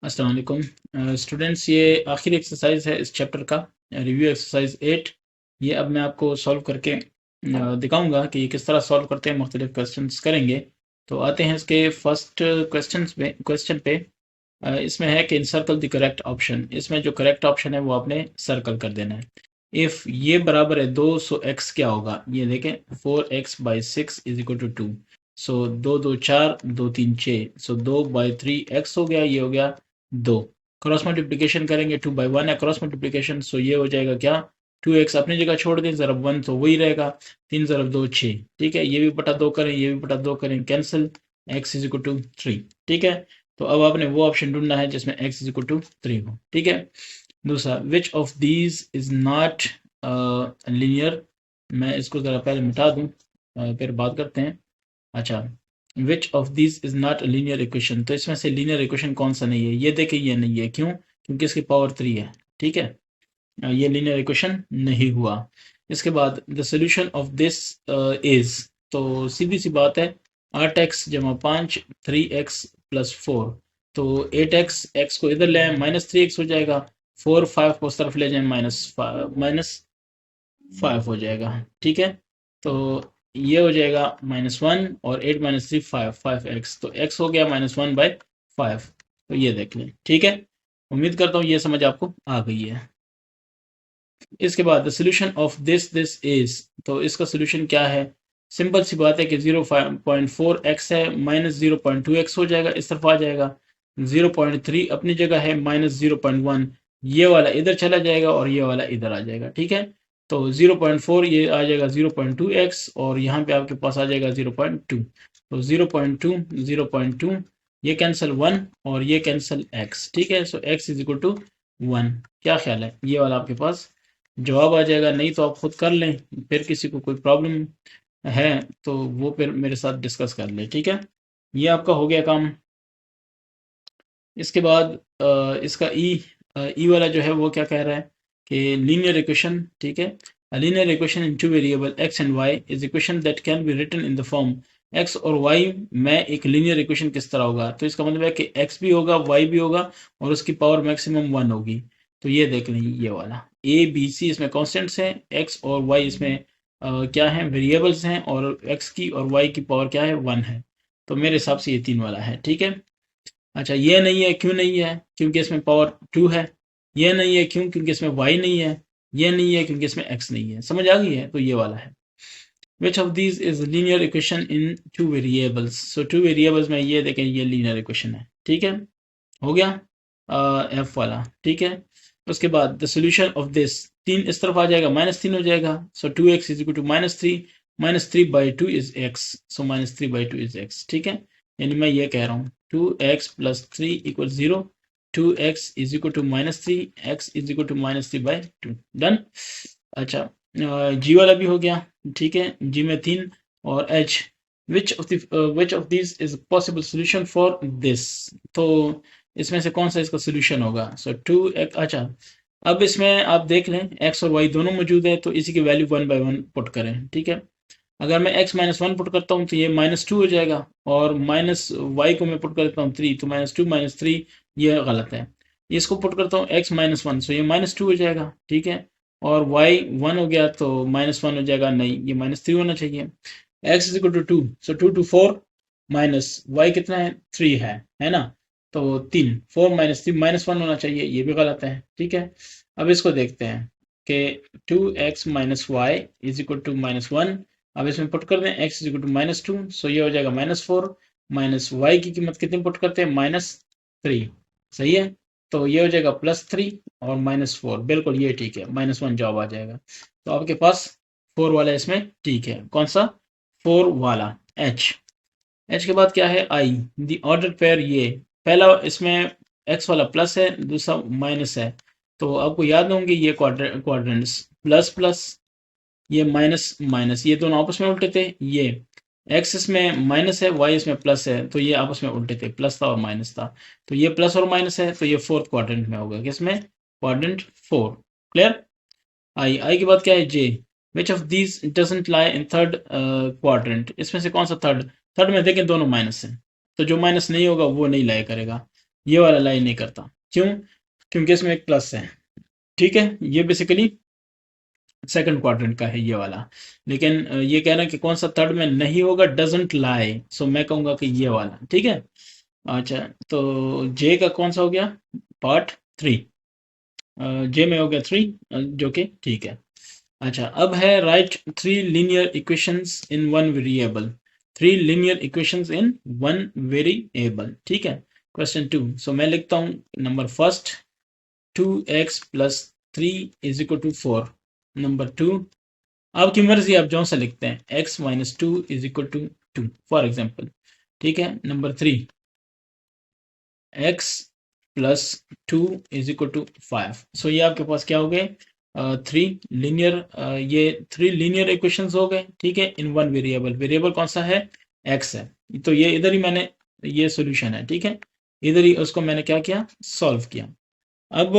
अस्सलाम वालेकुम स्टूडेंट्स, ये आखिरी एक्सरसाइज है इस चैप्टर का, रिव्यू एक्सरसाइज 8। ये अब मैं आपको सॉल्व करके दिखाऊंगा कि ये किस तरह सॉल्व करते हैं, मुख्तलिफ क्वेश्चंस करेंगे। तो आते हैं इसके फर्स्ट क्वेश्चन पे। इसमें है कि इनसर्कल द करेक्ट ऑप्शन। इसमें जो करेक्ट ऑप्शन है वो आपने सर्कल कर देना है। इफ ये बराबर है 2, सो एक्स क्या होगा, ये देखें। 4x/6 is equal to 2। So 2 2 4, 2 3 6, so 2/3 x हो गया, ये हो गया 2। क्रॉस मल्टीप्लीकेशन करेंगे, 2/1 है क्रॉस मल्टीप्लीकेशन, सो ये हो जाएगा क्या, 2x अपनी जगह छोड़ दें, ज़रब 1 तो वही रहेगा, 3 ज़रब 2 6। ठीक है, ये भी बटा 2 करें, ये भी बटा 2 करें, cancel, x is equal to 3। ठीक है, तो अब आपने वो ऑप्शन ढूंढना है जिसमें x इज इक्वल टू 3 हो। ठीक है, दूसरा, विच of these is not linear. मैं इसको ज़रा पहले मिटा दूं, फिर बात करते हैं। अच्छा, which of this is not a linear equation, तो इसमें से लीनियर इक्वेशन कौन सा नहीं है, ये देखें, ये नहीं है। क्यों? क्योंकि इसकी पावर 3 है। ठीक है, ये लीनियर इक्वेशन नहीं हुआ। इसके बाद the solution of this is, तो सीधी सी बात है, 8x जमा 5, 3x प्लस 4। तो 8x, x को इधर ले आए, -3x हो जाएगा। 4 5 को उस तरफ ले जाए, -5 हो जाएगा। ठीक है, तो ये हो जाएगा -1 और 8 -3 5x, तो x हो गया -1/5। तो ये देख लें। ठीक है, उम्मीद करता हूँ ये समझ आपको आ गई है। इसके बाद the solution of this is, तो इसका सोल्यूशन क्या है? सिंपल सी बात है कि 0.4x है, -0.2x हो जाएगा, इस तरफ आ जाएगा। 0.3 अपनी जगह है, -0.1 ये वाला इधर चला जाएगा और ये वाला इधर आ जाएगा। ठीक है, तो 0.4 ये आ जाएगा 0.2x और यहाँ पे आपके पास आ जाएगा 0.2। तो 0.2 0.2 ये कैंसिल 1 और ये कैंसिल x। ठीक है, so x is equal to 1। क्या ख्याल है, ये वाला आपके पास जवाब आ जाएगा? नहीं तो आप खुद कर लें, फिर किसी को कोई प्रॉब्लम है तो वो फिर मेरे साथ डिस्कस कर ले। ठीक है, ये आपका हो गया काम। इसके बाद इसका ई वाला जो है वो क्या कह रहा है कि लीनियर इक्वेशन। ठीक है, linear equation in two variable x and y is equation that can be written in the form x और y में एक लीनियर इक्वेशन किस तरह होगा। तो इसका मतलब है कि x भी होगा, y भी होगा और उसकी पावर मैक्सिमम 1 होगी। तो ये देख लें, ये वाला a b c इसमें कॉन्स्टेंट्स हैं, x और y इसमें क्या है, वेरिएबल्स हैं, और x की और y की पावर क्या है, 1 है। तो मेरे हिसाब से ये 3 वाला है। ठीक है, अच्छा, ये नहीं है, क्यों नहीं है? क्योंकि इसमें पावर 2 है। ये नहीं है, क्यों? क्योंकि इसमें y नहीं है। ये नहीं है क्योंकि इसमें x नहीं है। समझ आ गई है? तो ये वाला है। विच of these is linear equation in 2 variables. So 2 variables में ये देखें, ये लीनियर इक्वेशन है। ठीक है, हो गया एफ वाला। ठीक है, उसके बाद द सोल्यूशन ऑफ दिस, 3 इस तरफ आ जाएगा, -3 हो जाएगा। So 2x is equal to -3, -3/2 is x, so -3/2 is x। ठीक है, यानी मैं ये कह रहा हूँ 2x + 3 = 0, 2x is equal to -3, x is equal to -3/2। Done. अच्छा, जी वाला भी हो गया। ठीक है, जी में 3 और h, which of this is possible solution for this. तो इसमें से कौन सा इसका सोल्यूशन होगा? सो 2x। अच्छा, अब इसमें आप देख लें x और y दोनों मौजूद है, तो इसी की वैल्यू 1/1 पुट करें। ठीक है, अगर मैं x -1 पुट करता हूँ तो ये -2 हो जाएगा, और माइनस y को मैं पुट करता हूँ 3, तो -2 -3 ये गलत है। इसको पुट करता हूँ x -1, सो ये -2 हो जाएगा। ठीक है, और y 1 हो गया तो -1 हो जाएगा, नहीं ये -3 होना चाहिए। x is equal to 2, so 2 2 4 minus y कितना है, 3 है ना। तो 3, 4 -3 -1 होना चाहिए, ये भी गलत है। ठीक है, अब इसको देखते हैं कि 2x - y is equal to -1। अब इसमें पुट कर दें x is equal to -2, so ये हो जाएगा -4, माइनस y की कीमत कितनी पुट करते हैं, -3। सही है, तो ये हो जाएगा +3 और -4, बिल्कुल ये ठीक है, -1 जवाब आ जाएगा। तो आपके पास 4 वाला इसमें ठीक है। कौन सा? 4 वाला, h के बाद क्या है, i, दी ऑर्डर पेयर। ये पहला इसमें x वाला प्लस है, दूसरा माइनस है। तो आपको याद होंगे ये क्वाड्रेंट्स, प्लस प्लस, ये माइनस माइनस, ये दोनों आपस में उल्टे थे। ये x इसमें माइनस है, y इसमें प्लस है, तो ये आपस में उल्टे थे, प्लस था और माइनस था। तो ये प्लस और माइनस है, तो ये फोर्थ क्वाड्रेंट में होगा, किसमें, क्वाड्रेंट 4। क्लियर। आई के बाद क्या है, J, which of these doesn't lie in third quadrant. इसमें से कौन सा थर्ड? थर्ड में देखें दोनों माइनस है, तो जो माइनस नहीं होगा वो नहीं लाई करेगा। ये वाला लाई नहीं करता। क्यों? क्योंकि इसमें एक प्लस है, ठीक है। ये बेसिकली सेकंड क्वाड्रेंट का है ये वाला। लेकिन ये कह रहे हैं कि कौन सा थर्ड में नहीं होगा, डजंट लाई, सो मैं कहूंगा कि ये वाला, ठीक है। अच्छा, तो जे का कौन सा हो गया, पार्ट 3, जे में हो गया 3, जो कि ठीक है। अच्छा, अब है write 3 linear equations in one variable, 3 linear equations in one variable, ठीक है। क्वेश्चन 2, सो मैं लिखता हूँ number first, 2x plus 3 is equal to 4। Number 2, आपकी मर्जी, आप जो सा लिखते हैं, x minus 2 is equal to 2 for example, ठीक है। Number 3, x plus 2 is equal to 5। So ये आपके पास क्या हो गए, 3 लीनियर, ये 3 लीनियर इक्वेशंस हो गए, ठीक है, इन वन वेरिएबल। वेरिएबल कौन सा है, x है। तो ये इधर ही मैंने, ये सॉल्यूशन है, ठीक है, इधर ही उसको मैंने क्या किया, सॉल्व किया। अब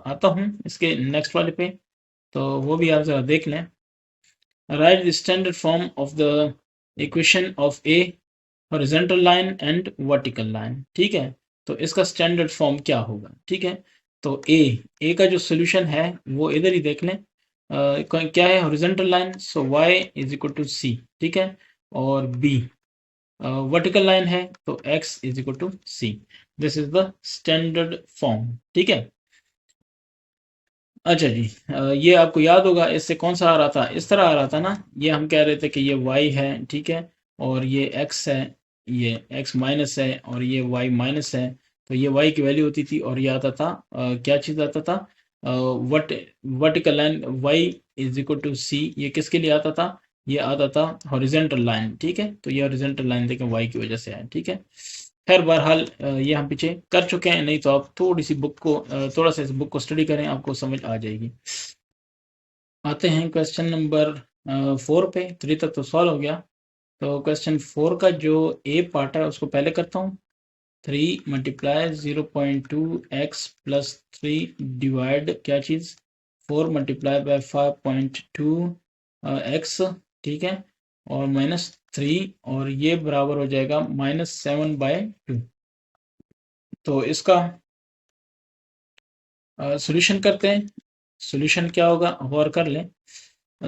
आता हूँ इसके नेक्स्ट वाले पे, तो वो भी आप जरा देख लें। Right the standard form of the equation of A horizontal line and vertical line, ठीक है। तो इसका स्टैंडर्ड फॉर्म क्या होगा, ठीक है। तो ए का जो सोल्यूशन है वो इधर ही देख लें। क्या है, horizontal line, so y is equal to c, ठीक है। और बी वर्टिकल लाइन है, तो x is equal to c. This is the standard form, ठीक है। अच्छा जी, ये आपको याद होगा, इससे कौन सा आ रहा था, इस तरह आ रहा था ना। ये हम कह रहे थे कि ये y है, ठीक है, और ये x है, ये x माइनस है, और ये y माइनस है। तो ये y की वैल्यू होती थी, और ये आता था, क्या चीज़ आता था, what vertical line y is equal to c. ये किसके लिए आता था, ये आता था हॉरिजेंटल लाइन, ठीक है। तो ये हॉरिजेंटल लाइन देखें y की वजह से है, ठीक है। खैर बहरहाल, ये हम पीछे कर चुके हैं, नहीं तो आप थोड़ी सी बुक को, थोड़ा सा इस बुक को स्टडी करें, आपको समझ आ जाएगी। आते हैं क्वेश्चन नंबर 4 पे। 3 तक तो सॉल्व हो गया, तो क्वेश्चन 4 का जो ए पार्ट है उसको पहले करता हूँ। 3 मल्टीप्लाई 0.2x प्लस 3 डिवाइड क्या चीज़, 4 मल्टीप्लाई बाय 5.2 एक्स, ठीक है, और माइनस 3, और ये बराबर हो जाएगा -7/2। तो इसका सॉल्यूशन करते हैं। सॉल्यूशन क्या होगा, गौर कर लें।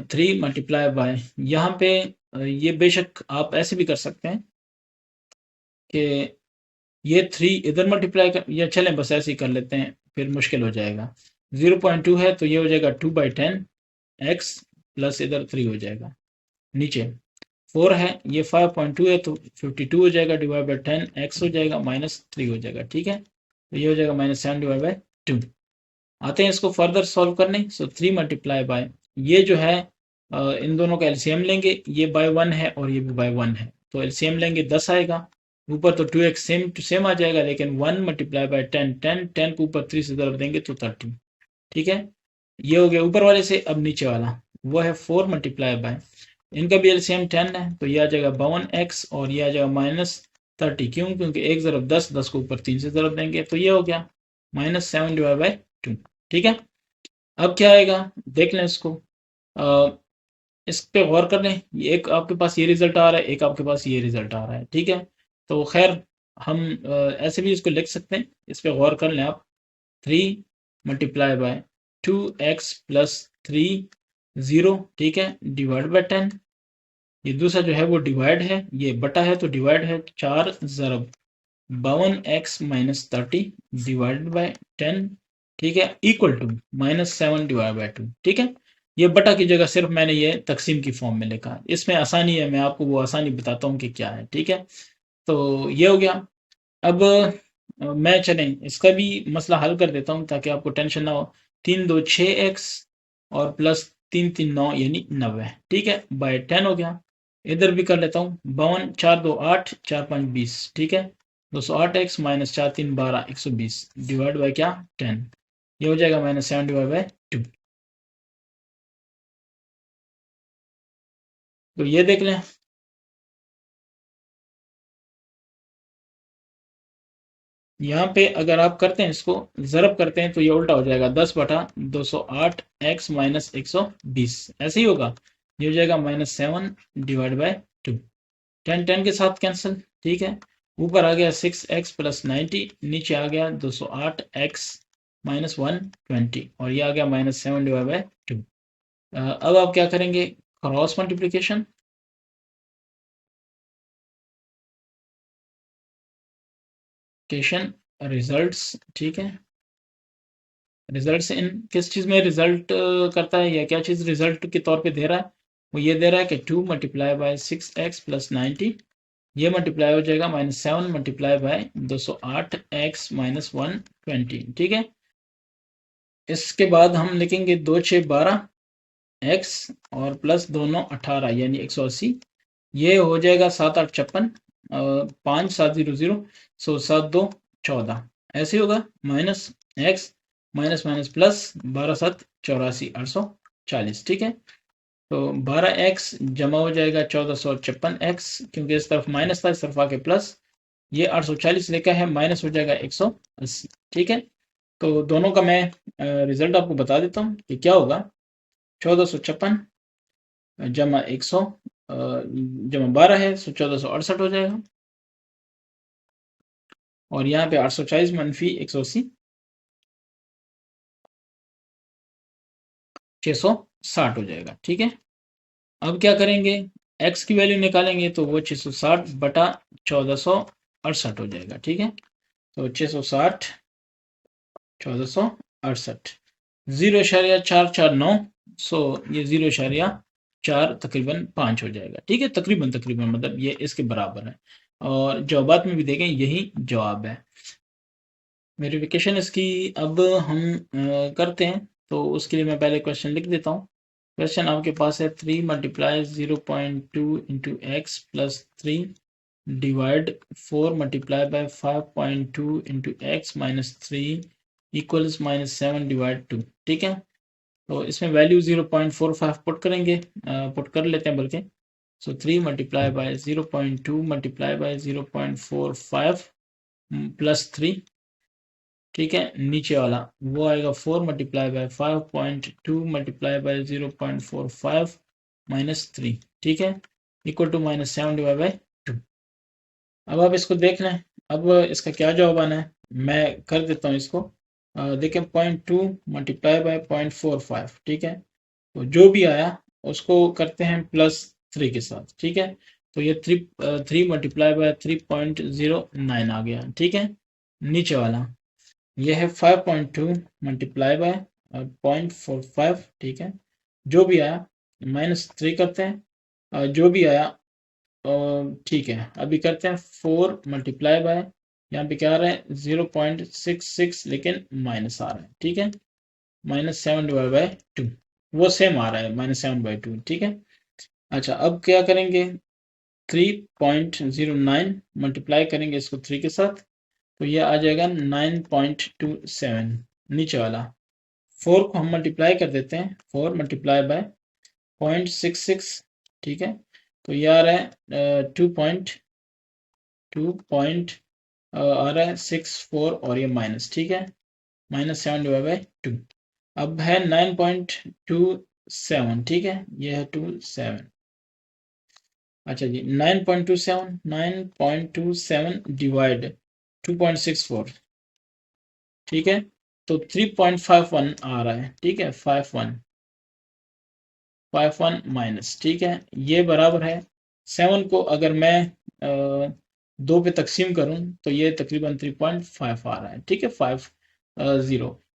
3 मल्टीप्लाई बाय, यहाँ पे ये बेशक आप ऐसे भी कर सकते हैं कि ये 3 इधर मल्टीप्लाई कर, या चलें बस ऐसे ही कर लेते हैं, फिर मुश्किल हो जाएगा। 0.2 है तो ये हो जाएगा 2/10 एक्स, प्लस इधर 3 हो जाएगा। नीचे 4 है, ये 5.2 है, तो 52 हो जाएगा, डिवाइड बाय 10 एक्स हो जाएगा, -3 हो जाएगा, ठीक है। तो ये हो जाएगा -7/2। आते हैं इसको फर्दर सॉल्व करने। सो 3 मल्टीप्लाई बाय, ये जो है, इन दोनों का एलसीएम लेंगे, ये बाय 1 है और ये भी बाय 1 है, तो एलसीएम लेंगे 10 आएगा। ऊपर तो 2x सेम टू सेम आ जाएगा, लेकिन 1 मल्टीप्लाई बाय 10, 10 को ऊपर 3 से ज़रब देंगे तो 30, ठीक है। ये हो गया ऊपर वाले से। अब नीचे वाला वो है 4 मल्टीप्लाई बाय, इनका भी एलसीएम 10 है, तो ये आ जाएगा 52x, और ये आ जाएगा -30। क्यों? क्योंकि 1 ज़रब 10, 10 को ऊपर 3 से ज़रब देंगे, तो ये हो गया -7/2, ठीक है। अब क्या आएगा, देख लें इसको। इस पे गौर कर लें, ये एक आपके पास ये रिजल्ट आ रहा है, एक आपके पास ये रिजल्ट आ रहा है, ठीक है। तो खैर हम ऐसे भी इसको लिख सकते हैं, इस पे गौर कर लें आप। 3 मल्टीप्लाई बाय 2x प्लस 3 0, ठीक है, डिवाइड बाय 10। ये दूसरा जो है वो डिवाइड है, ये बटा है तो डिवाइड है, 4 ज़रब 52x माइनस 30 डिवाइडेड बाय 10, ठीक है, इक्वल टू -7/2, ठीक है। ये बटा की जगह सिर्फ मैंने ये तकसीम की फॉर्म में लिखा, इसमें आसानी है, मैं आपको वो आसानी बताता हूँ कि क्या है, ठीक है। तो ये हो गया। अब मैं चलें इसका भी मसला हल कर देता हूँ ताकि आपको टेंशन ना हो। 3 2 6x और प्लस 3 3 9 यानी 90, ठीक है, बाय 10 हो गया। इधर भी कर लेता हूँ, 52 4 2 8 4 5 20, ठीक है। 208x माइनस 4 3 12 120 डिवाइड बाय क्या, 10। ये हो जाएगा -7/2। तो ये देख लें, यहाँ पे अगर आप करते हैं इसको, ज़रब करते हैं, तो ये उल्टा हो जाएगा, 10/208x माइनस 120, ऐसे ही होगा। ये हो जाएगा -7 डिवाइड बाय 2, 10 10 के साथ कैंसिल, ठीक है। ऊपर आ गया 6x प्लस 90, नीचे आ गया 208x माइनस 120 और ये आ गया -7 डिवाइड बाय 2। अब आप क्या करेंगे, क्रॉस मल्टीप्लिकेशन, रिजल्ट्स, ठीक है। रिजल्ट्स इन किस चीज़ में रिजल्ट करता है या क्या चीज़ रिजल्ट के तौर पे दे रहा है, वो ये दे रहा है कि 2 मल्टीप्लाई बाय 6x प्लस 90, ये मल्टीप्लाई हो जाएगा -7 मल्टीप्लाई बाय 208x माइनस 120, ठीक है। इसके बाद हम लिखेंगे 2 6 12 x और प्लस दोनों 18 यानी 180, ये हो जाएगा 7 8 56, 5 7 0 0, सो 7 2 14, ऐसे होगा minus x minus minus plus 12 7 84 840, ठीक है। तो 12x जमा हो जाएगा 1456x, क्योंकि इस तरफ माइनस था इस तरफ आके प्लस, ये 840 लिखा है माइनस हो जाएगा 180, ठीक है। तो दोनों का मैं रिजल्ट आपको बता देता हूँ कि क्या होगा। 1456 जमा 100 जमा 12 है, सो 1468 हो जाएगा, और यहाँ पे 840 मनफी 180 660 हो जाएगा, ठीक है। अब क्या करेंगे, x की वैल्यू निकालेंगे तो वो 660 बटा 1468 हो जाएगा, ठीक है। तो 660 1468, 0.449, सो ये 0.4 तकरीबन 5 हो जाएगा, ठीक है। तकरीबन तकरीबन मतलब ये इसके बराबर है, और जवाबात में भी देखें यही जवाब है। वेरिफिकेशन इसकी अब हम करते हैं, तो उसके लिए मैं पहले क्वेश्चन लिख देता हूँ। क्वेश्चन आपके पास है 3 multiply 0.2 into x plus 3 divide 4 multiply by 5.2 into x minus 3 equals -7 divide 2, ठीक है। तो इसमें वैल्यू 0.45 पुट करेंगे, पुट कर लेते हैं बल्कि। सो 3 multiply bye 0.2 multiply by 0.45 plus 3, ठीक है। नीचे वाला वो आएगा 4 multiply by 5.2 multiply by 0.45 minus 3, ठीक है, इक्वल टू -7 डिवाइड बाय 2। अब आप इसको देख लें, अब इसका क्या जवाब आना है, मैं कर देता हूँ इसको। देखें 0.2 मल्टीप्लाई बाय 0.45, ठीक है। तो जो भी आया उसको करते हैं +3 के साथ, ठीक है। तो ये 3 मल्टीप्लाई बाय 3.09 आ गया, ठीक है। नीचे वाला ये है 5.2 मल्टीप्लाई बाय 0.45, ठीक है। जो भी आया -3 करते हैं, जो भी आया ठीक है। अभी करते हैं 4 मल्टीप्लाई बाय, यहाँ पे क्या आ रहा है 0.66, लेकिन माइनस आ रहा है, ठीक है। -7 डिवाइड बाय 2, वो सेम आ रहा है -7/2, ठीक है। अच्छा, अब क्या करेंगे, 3.09 मल्टीप्लाई करेंगे इसको 3 के साथ, तो ये आ जाएगा 9.27। नीचे वाला 4 को हम मल्टीप्लाई कर देते हैं, 4 मल्टीप्लाई बाय 0.66, ठीक है। तो ये आ रहा है 2 आ रहा है 64, और ये माइनस, ठीक है, -7 डिवाइड बाय 2। अब है 9.27, ठीक है, ये है 27। अच्छा जी, 9.27 डिवाइड 2.64, ठीक है। तो 3.51 आ रहा है, ठीक है, 51 माइनस, ठीक है, ये बराबर है 7 को अगर मैं 2 पे तकसीम करूं तो ये तकरीबन 3.5 आ रहा है, ठीक है, 50,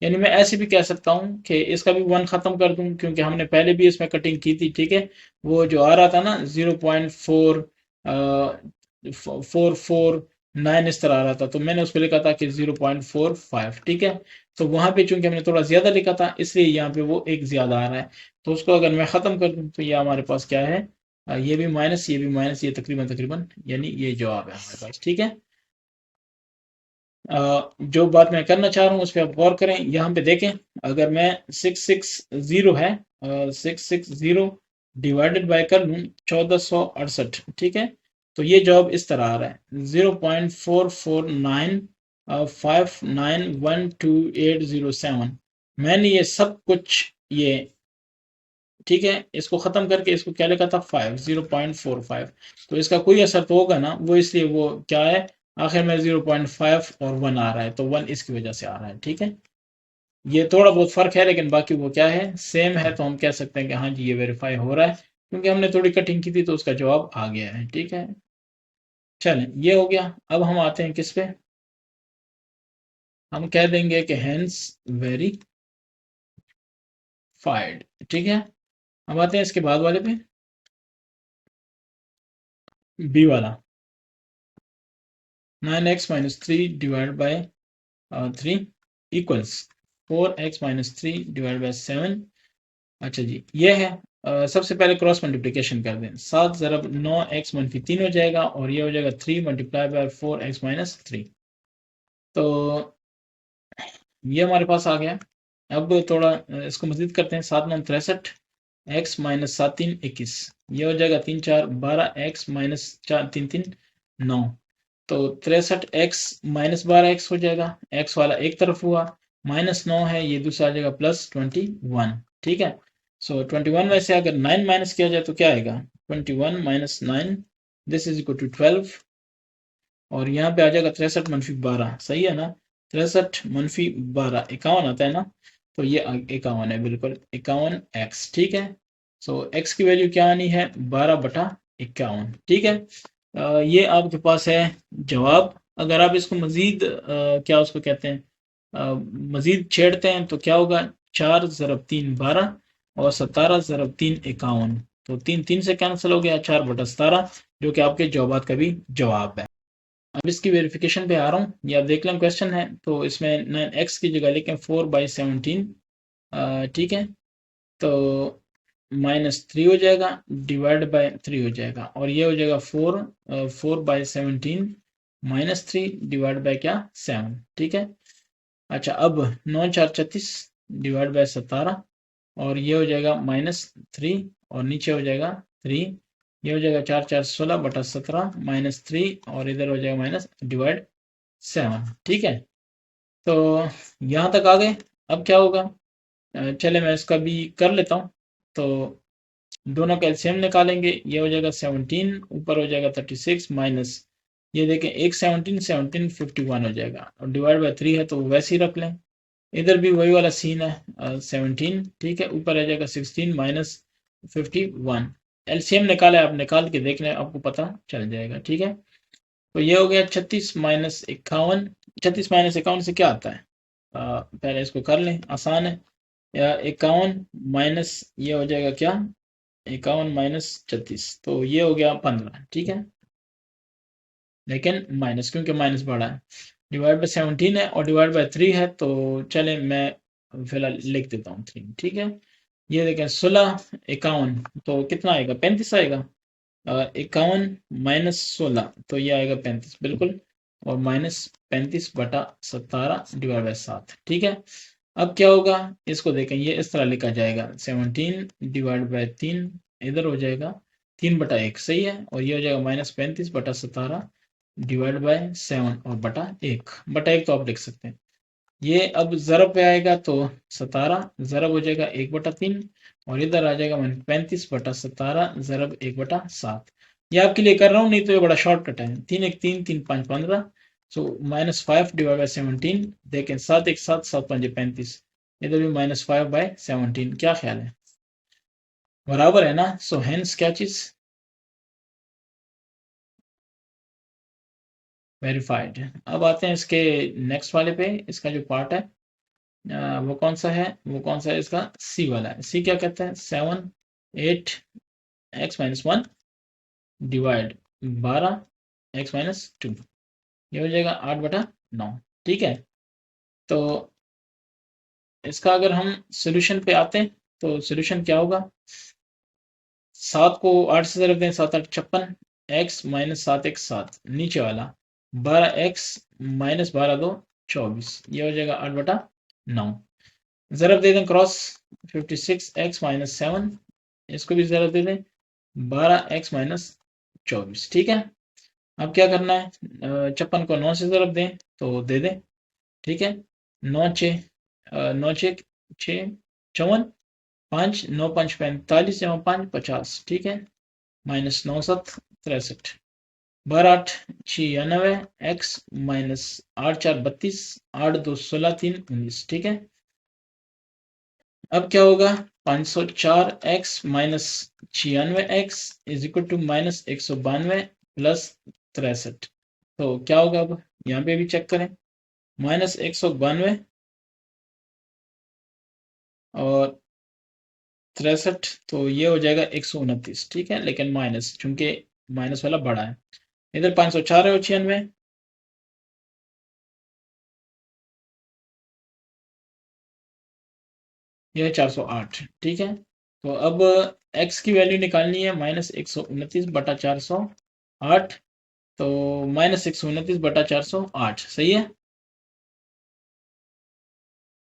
यानी मैं ऐसे भी कह सकता हूं कि इसका भी 1 खत्म कर दूं, क्योंकि हमने पहले भी इसमें कटिंग की थी, ठीक है। वो जो आ रहा था ना 0.449 इस तरह आ रहा था, तो मैंने उस पर लिखा था कि 0.45, ठीक है। तो वहां पे चूंकि हमने थोड़ा ज्यादा लिखा था, इसलिए यहाँ पे वो एक ज्यादा आ रहा है। तो उसको अगर मैं ख़त्म कर दूँ तो ये हमारे पास क्या है, ये भी माइनस, ये भी माइनस, ये तकरीबन तकरीबन, यानी ये जवाब है हमारे पास, ठीक है। जो बात मैं करना चाह रहा हूँ उस पर आप गौर करें, यहाँ पे देखें, अगर मैं 660 है, 660 डिवाइडेड बाय कर लूँ 1468, ठीक है। तो ये जवाब इस तरह आ रहा है 0.449591280 मैंने ये सब कुछ ये, ठीक है, इसको खत्म करके इसको क्या लिखा था 0.45, तो इसका कोई असर तो होगा ना, वो इसलिए वो क्या है आखिर में 0.5 और 1 आ रहा है, तो 1 इसकी वजह से आ रहा है। ठीक है, ये थोड़ा बहुत फर्क है, लेकिन बाकी वो क्या है, सेम है। तो हम कह सकते हैं कि हाँ जी ये वेरीफाई हो रहा है, क्योंकि हमने थोड़ी कटिंग की थी तो उसका जवाब आ गया है। ठीक है, चलें, ये हो गया। अब हम आते हैं किस पे, हम कह देंगे कि हेंस वेरीफाइड। ठीक है, अब आते हैं इसके बाद वाले पे, बी वाला। 9x minus 3 divide by 3 equals 4x minus 3 divide by 7। अच्छा जी, ये है। सबसे पहले क्रॉस मल्टीप्लिकेशन कर दें। 7 ज़रब 9x मनफी 3 हो जाएगा, और ये हो जाएगा 3 मल्टीप्लाई बाय 4x माइनस 3। तो ये हमारे पास आ गया। अब थोड़ा इसको मजीद करते हैं। 7 9 63, x माइनस 7 3 21, ये हो जाएगा 3 4 12, x माइनस 4 3 3 9। तो 63 x माइनस 12 x हो जाएगा, x वाला एक तरफ हुआ, माइनस 9 है, ये दूसरा आ जाएगा प्लस 21। ठीक है, सो 21 में से अगर 9 माइनस किया जाए तो क्या आएगा, 21 minus 9, this is equal to 12। और यहाँ पे आ जाएगा 63 मनफी 12, सही है ना। 63 मनफी 12 51 आता है ना, तो ये 51 है, बिल्कुल 51x। ठीक है, सो x की वैल्यू क्या आनी है, 12/51। ठीक है, ये आपके पास है जवाब। अगर आप इसको मजीद क्या उसको कहते हैं, मजीद छेड़ते हैं तो क्या होगा, 4 ज़रब 3 12, और 17 ज़रब 3 51। तो 3 3 से कैंसिल हो गया, 4/17, जो कि आपके जवाबात का भी जवाब है। अब इसकी वेरिफिकेशन पे आ रहा हूँ, ये आप देख लें क्वेश्चन है, तो इसमें 9x की जगह लिखें 4/17। ठीक है, तो -3 हो जाएगा, डिवाइड बाय 3 हो जाएगा, और ये हो जाएगा 4/17 -3 डिवाइड बाय क्या, 7। ठीक है, अच्छा, अब 9 4 36 डिवाइड बाय 17, और ये हो जाएगा -3, और नीचे हो जाएगा 3, ये हो जाएगा 4 4 16/17 -3, और इधर हो जाएगा माइनस डिवाइड 7। ठीक है, तो यहाँ तक आ गए। अब क्या होगा, चले मैं इसका भी कर लेता हूँ। तो दोनों का एलसीएम निकालेंगे, ये हो जाएगा 17, ऊपर हो जाएगा 36, माइनस ये देखें, एक 17 17 51 हो जाएगा, और डिवाइड बाय 3 है तो वैसे ही रख लें। इधर भी वही वाला सीन है, 17। ठीक है, ऊपर आ जाएगा 16 माइनस 51। एलसीएम निकाले, आप निकाल के देख लें, आपको पता चल जाएगा। ठीक है, तो ये हो गया 36 माइनस 51। 36 माइनस 51 से क्या आता है, पहले इसको कर लें, आसान है। या 51 माइनस ये हो जाएगा क्या, 51 माइनस 36, तो ये हो गया 15। ठीक है, लेकिन माइनस, क्योंकि माइनस बड़ा है, डिवाइड बाय 17 है और डिवाइड बाय 3 है, तो चले मैं फिलहाल लिख देता हूँ 3। ठीक है, ये देखें 16 51, तो कितना आएगा, 35 आएगा। 51 माइनस 16, तो ये आएगा 35, बिल्कुल, और -35/17 डिवाइड बाय 7। ठीक है, अब क्या होगा, इसको देखें, ये इस तरह लिखा जाएगा, 17 डिवाइड बाय 3, इधर हो जाएगा 3/1, सही है, और ये हो जाएगा -35/17 डिवाइड बाय 7, और बटा 1 तो आप लिख सकते हैं। ये अब ज़रब पे आएगा, तो 17 ज़रब हो जाएगा 1/3, और इधर आ जाएगा 35/17 ज़रब 1/7। ये आपके लिए कर रहा हूँ, नहीं तो ये बड़ा शॉर्टकट है। 3 1 3 3 5 15, सो -5 डिवाइड बाय 17, देखें 7 1 7 7 5 35, इधर भी -5/17। क्या ख्याल है, बराबर है ना। सो हेंस क्या चीज़, वेरीफाइड। अब आते हैं इसके नेक्स्ट वाले पे, इसका जो पार्ट है, वो कौन सा है, वो कौन सा है, इसका सी वाला है। सी क्या कहता है, 7 8 x minus 1 divide 12 x minus 2, ये हो जाएगा 8/9। ठीक है, तो इसका अगर हम सोल्यूशन पे आते हैं, तो सोल्यूशन क्या होगा, 7 को 8 से ज़रब दें, 7 8 56, x माइनस 7 x 7, नीचे वाला 12x माइनस 12 2 24, ये हो जाएगा 8/9। ज़रब दे दें क्रॉस, 56x माइनस 7, इसको भी ज़रब दे दें 12x माइनस 24। ठीक है, अब क्या करना है, 56 को 9 से ज़रब दें तो दे दें। ठीक है, 9 6 9 6 6 54, 5 9 5 45 जमा 5 50। ठीक है, -9 7 63। 12 8 96, x माइनस 8 4 32, 8 2 16, 3 19। ठीक है, अब क्या होगा, 504 x minus 96 x is equal to minus 192 plus 63। तो क्या होगा, अब यहाँ पे भी चेक करें, माइनस 192 और 63, तो ये हो जाएगा 129। ठीक है, लेकिन माइनस, चूंकि माइनस वाला बड़ा है। इधर 504 है और 96, यह है 408। ठीक है, तो अब x की वैल्यू निकालनी है, माइनस 129 बटा 408, तो माइनस 129 बटा 408 सही है।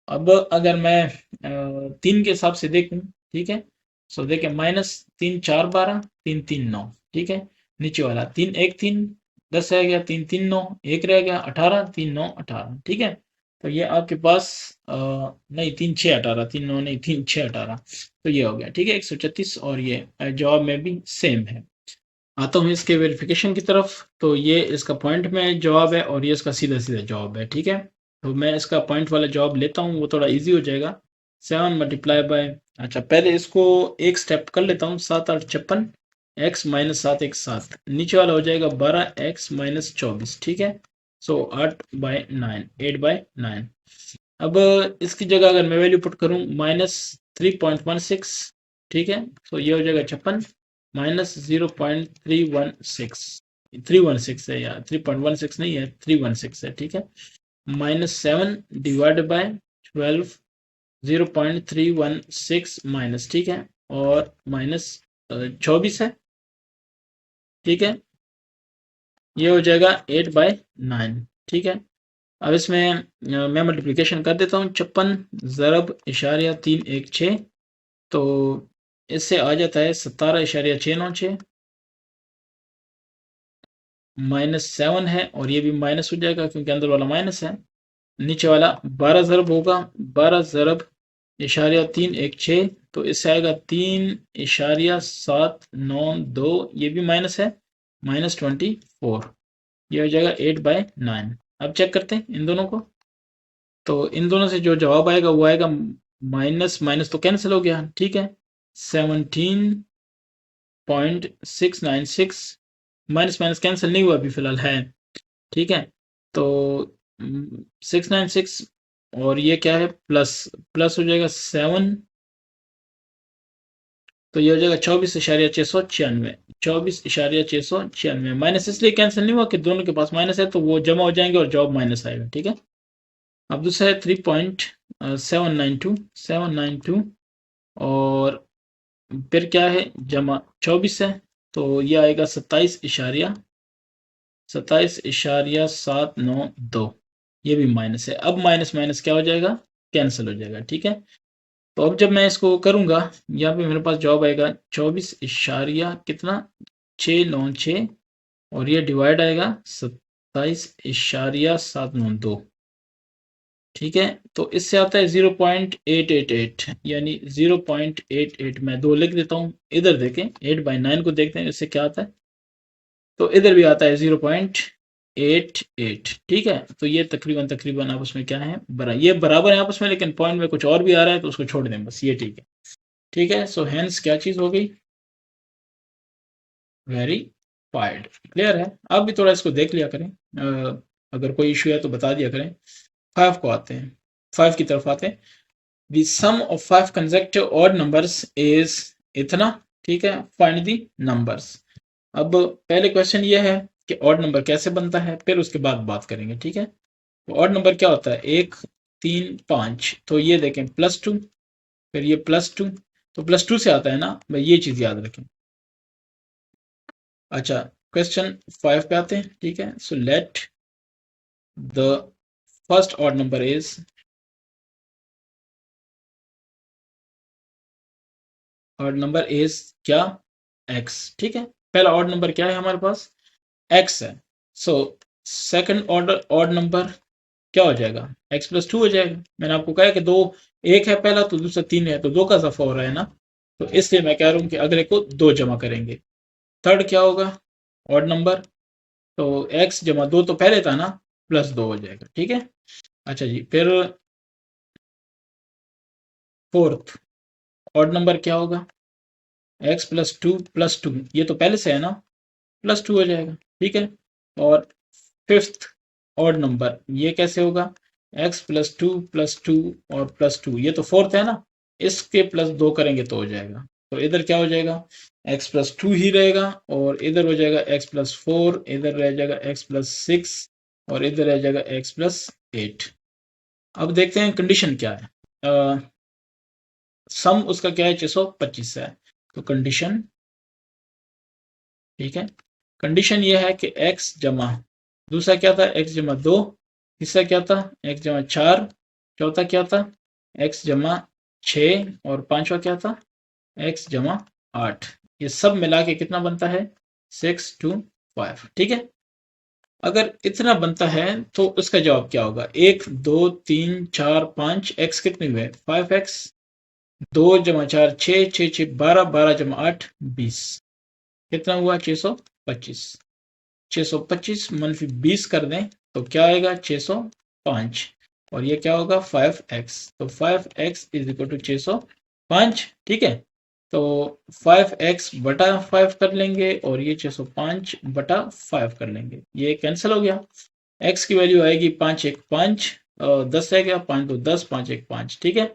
अब अगर मैं 3 के हिसाब से देखूं, ठीक है, सो देखें, माइनस 3 4 12, 3 3 9। ठीक है, नीचे वाला 3 1 3 10 रह गया, 3 3 9 1 रह गया, 18 3 9 18। ठीक है, तो ये आपके पास नहीं, 3 6 18, 3 9 नहीं, 3 6 18, तो ये हो गया। ठीक है, 136, और ये जवाब में भी सेम है। आता हूँ इसके वेरिफिकेशन की तरफ, तो ये इसका पॉइंट में जवाब है और ये इसका सीधा सीधा जवाब है। ठीक है, तो मैं इसका पॉइंट वाला जवाब लेता हूँ, वो थोड़ा इजी हो जाएगा। 7 मल्टीप्लाई बाय, अच्छा पहले इसको एक स्टेप कर लेता हूँ, 7 8 56, एक्स माइनस 7 1 7, नीचे वाला हो जाएगा 12 एक्स माइनस 24। ठीक है, सो 8/9, 8/9। अब इसकी जगह अगर मैं वैल्यू पुट करूँ, माइनस 3.16, ठीक है, तो ये हो जाएगा 56, माइनस 0.316, 316 है यार, 3.16 नहीं है, 316 है। ठीक है, माइनस 7 डिवाइड बाय 12, 0.316 माइनस, ठीक है, और माइनस 24 है। ठीक है, ये हो जाएगा 8/9। ठीक है, अब इसमें मैं मल्टीप्लिकेशन कर देता हूँ, 56 ज़रब इशारिया 316, तो इससे आ जाता है 17.696, माइनस 7 है और ये भी माइनस हो जाएगा क्योंकि अंदर वाला माइनस है। नीचे वाला 12 ज़रब होगा, 12 ज़रब इशारिया 316, तो इससे आएगा 3.792, ये भी माइनस है, -24, ये हो जाएगा 8/9। अब चेक करते हैं इन दोनों को, तो इन दोनों से जो जवाब आएगा वो आएगा, माइनस माइनस तो कैंसिल हो गया। ठीक है, 17.696, माइनस माइनस कैंसिल नहीं हुआ अभी फिलहाल है। ठीक है, तो 696, और ये क्या है, प्लस, प्लस हो जाएगा 7, तो ये हो जाएगा 24.696, 24.696। माइनस इसलिए कैंसिल नहीं हुआ कि दोनों के पास माइनस है, तो वो जमा हो जाएंगे और जवाब माइनस आएगा। ठीक है, अब दूसरा है 3.792, और फिर क्या है, जमा 24 है, तो ये आएगा 27.792, ये भी माइनस है। अब माइनस माइनस क्या हो जाएगा, कैंसिल हो जाएगा। ठीक है, तो अब जब मैं इसको करूंगा, यहाँ पे मेरे पास जवाब आएगा 24 इशारिया कितना, 696, और ये डिवाइड आएगा 27.792। ठीक है, तो इससे आता है 0.888, यानी 0.88, मैं 2 लिख देता हूँ। इधर देखें, 8/9 को देखते हैं इससे क्या आता है, तो इधर भी आता है 0.88। ठीक है, तो ये तकरीबन तकरीबन आपस में क्या है, ये बराबर है आपस में, लेकिन पॉइंट में कुछ और भी आ रहा है, तो उसको छोड़ दें बस, ये ठीक है। ठीक है, सो हेंस क्या चीज़ हो गई, वेरीफाइड। क्लियर है, अब भी थोड़ा इसको देख लिया करें, अगर कोई इशू है तो बता दिया करें। 5 को आते हैं, 5 की तरफ आते हैं। The sum of 5 consecutive odd numbers is इतना। ठीक है, find the numbers। अब पहले क्वेश्चन ये है कि ऑड नंबर कैसे बनता है, फिर उसके बाद बात करेंगे। ठीक है, तो ऑड नंबर क्या होता है, 1 3 5, तो ये देखें +2, फिर ये +2, तो +2 से आता है ना भाई, ये चीज़ याद रखें। अच्छा, क्वेश्चन 5 पे आते हैं। ठीक है, so let the first odd number is, odd number is क्या, x। ठीक है, पहला ऑड नंबर क्या है हमारे पास, x है। So second order odd number क्या हो जाएगा, x+2 हो जाएगा। मैंने आपको कहा कि दो, एक है पहला तो दूसरा 3 है, तो 2 का इजाफा हो रहा है ना, तो इसलिए मैं कह रहा हूँ कि अगले को 2 जमा करेंगे। थर्ड क्या होगा, ऑड नंबर, तो x जमा 2 तो पहले था ना, प्लस 2 हो जाएगा। ठीक है, अच्छा जी, फिर फोर्थ ऑड नंबर क्या होगा, x प्लस टू, ये तो पहले से है ना, प्लस 2 हो जाएगा। ठीक है, और फिफ्थ ऑड नंबर ये कैसे होगा, x प्लस टू और प्लस 2, ये तो फोर्थ है ना, इसके प्लस 2 करेंगे तो हो जाएगा। तो इधर क्या हो जाएगा, x प्लस 2 ही रहेगा, और इधर हो जाएगा x प्लस 4, इधर रह जाएगा x प्लस 6, और इधर रह जाएगा x प्लस 8। अब देखते हैं कंडीशन क्या है। सम उसका क्या है, 625 है। तो कंडीशन, ठीक है, कंडीशन ये है कि x जमा, दूसरा क्या था, x जमा 2, तीसरा क्या था, x जमा 4, चौथा क्या था, x जमा 6, और पांचवा क्या था, x जमा 8। ये सब मिला के कितना बनता है, 625। ठीक है, अगर इतना बनता है तो उसका जवाब क्या होगा, 1 2 3 4 5, x कितने हुए, 5x, 2 जमा 4 6, 6 6 12, 12 जमा 8 20, कितना हुआ, 625। 625 मनफी 20 कर दें तो क्या आएगा, 605, और ये क्या होगा, 5x। तो 5x इज इक्वल टू 605। ठीक है, तो 5x बटा 5 कर लेंगे, और ये 605 बटा 5 कर लेंगे, ये कैंसिल हो गया। x की वैल्यू आएगी 5 1 5, 10 रह गया, 5 2 10, 5 1 5। ठीक है,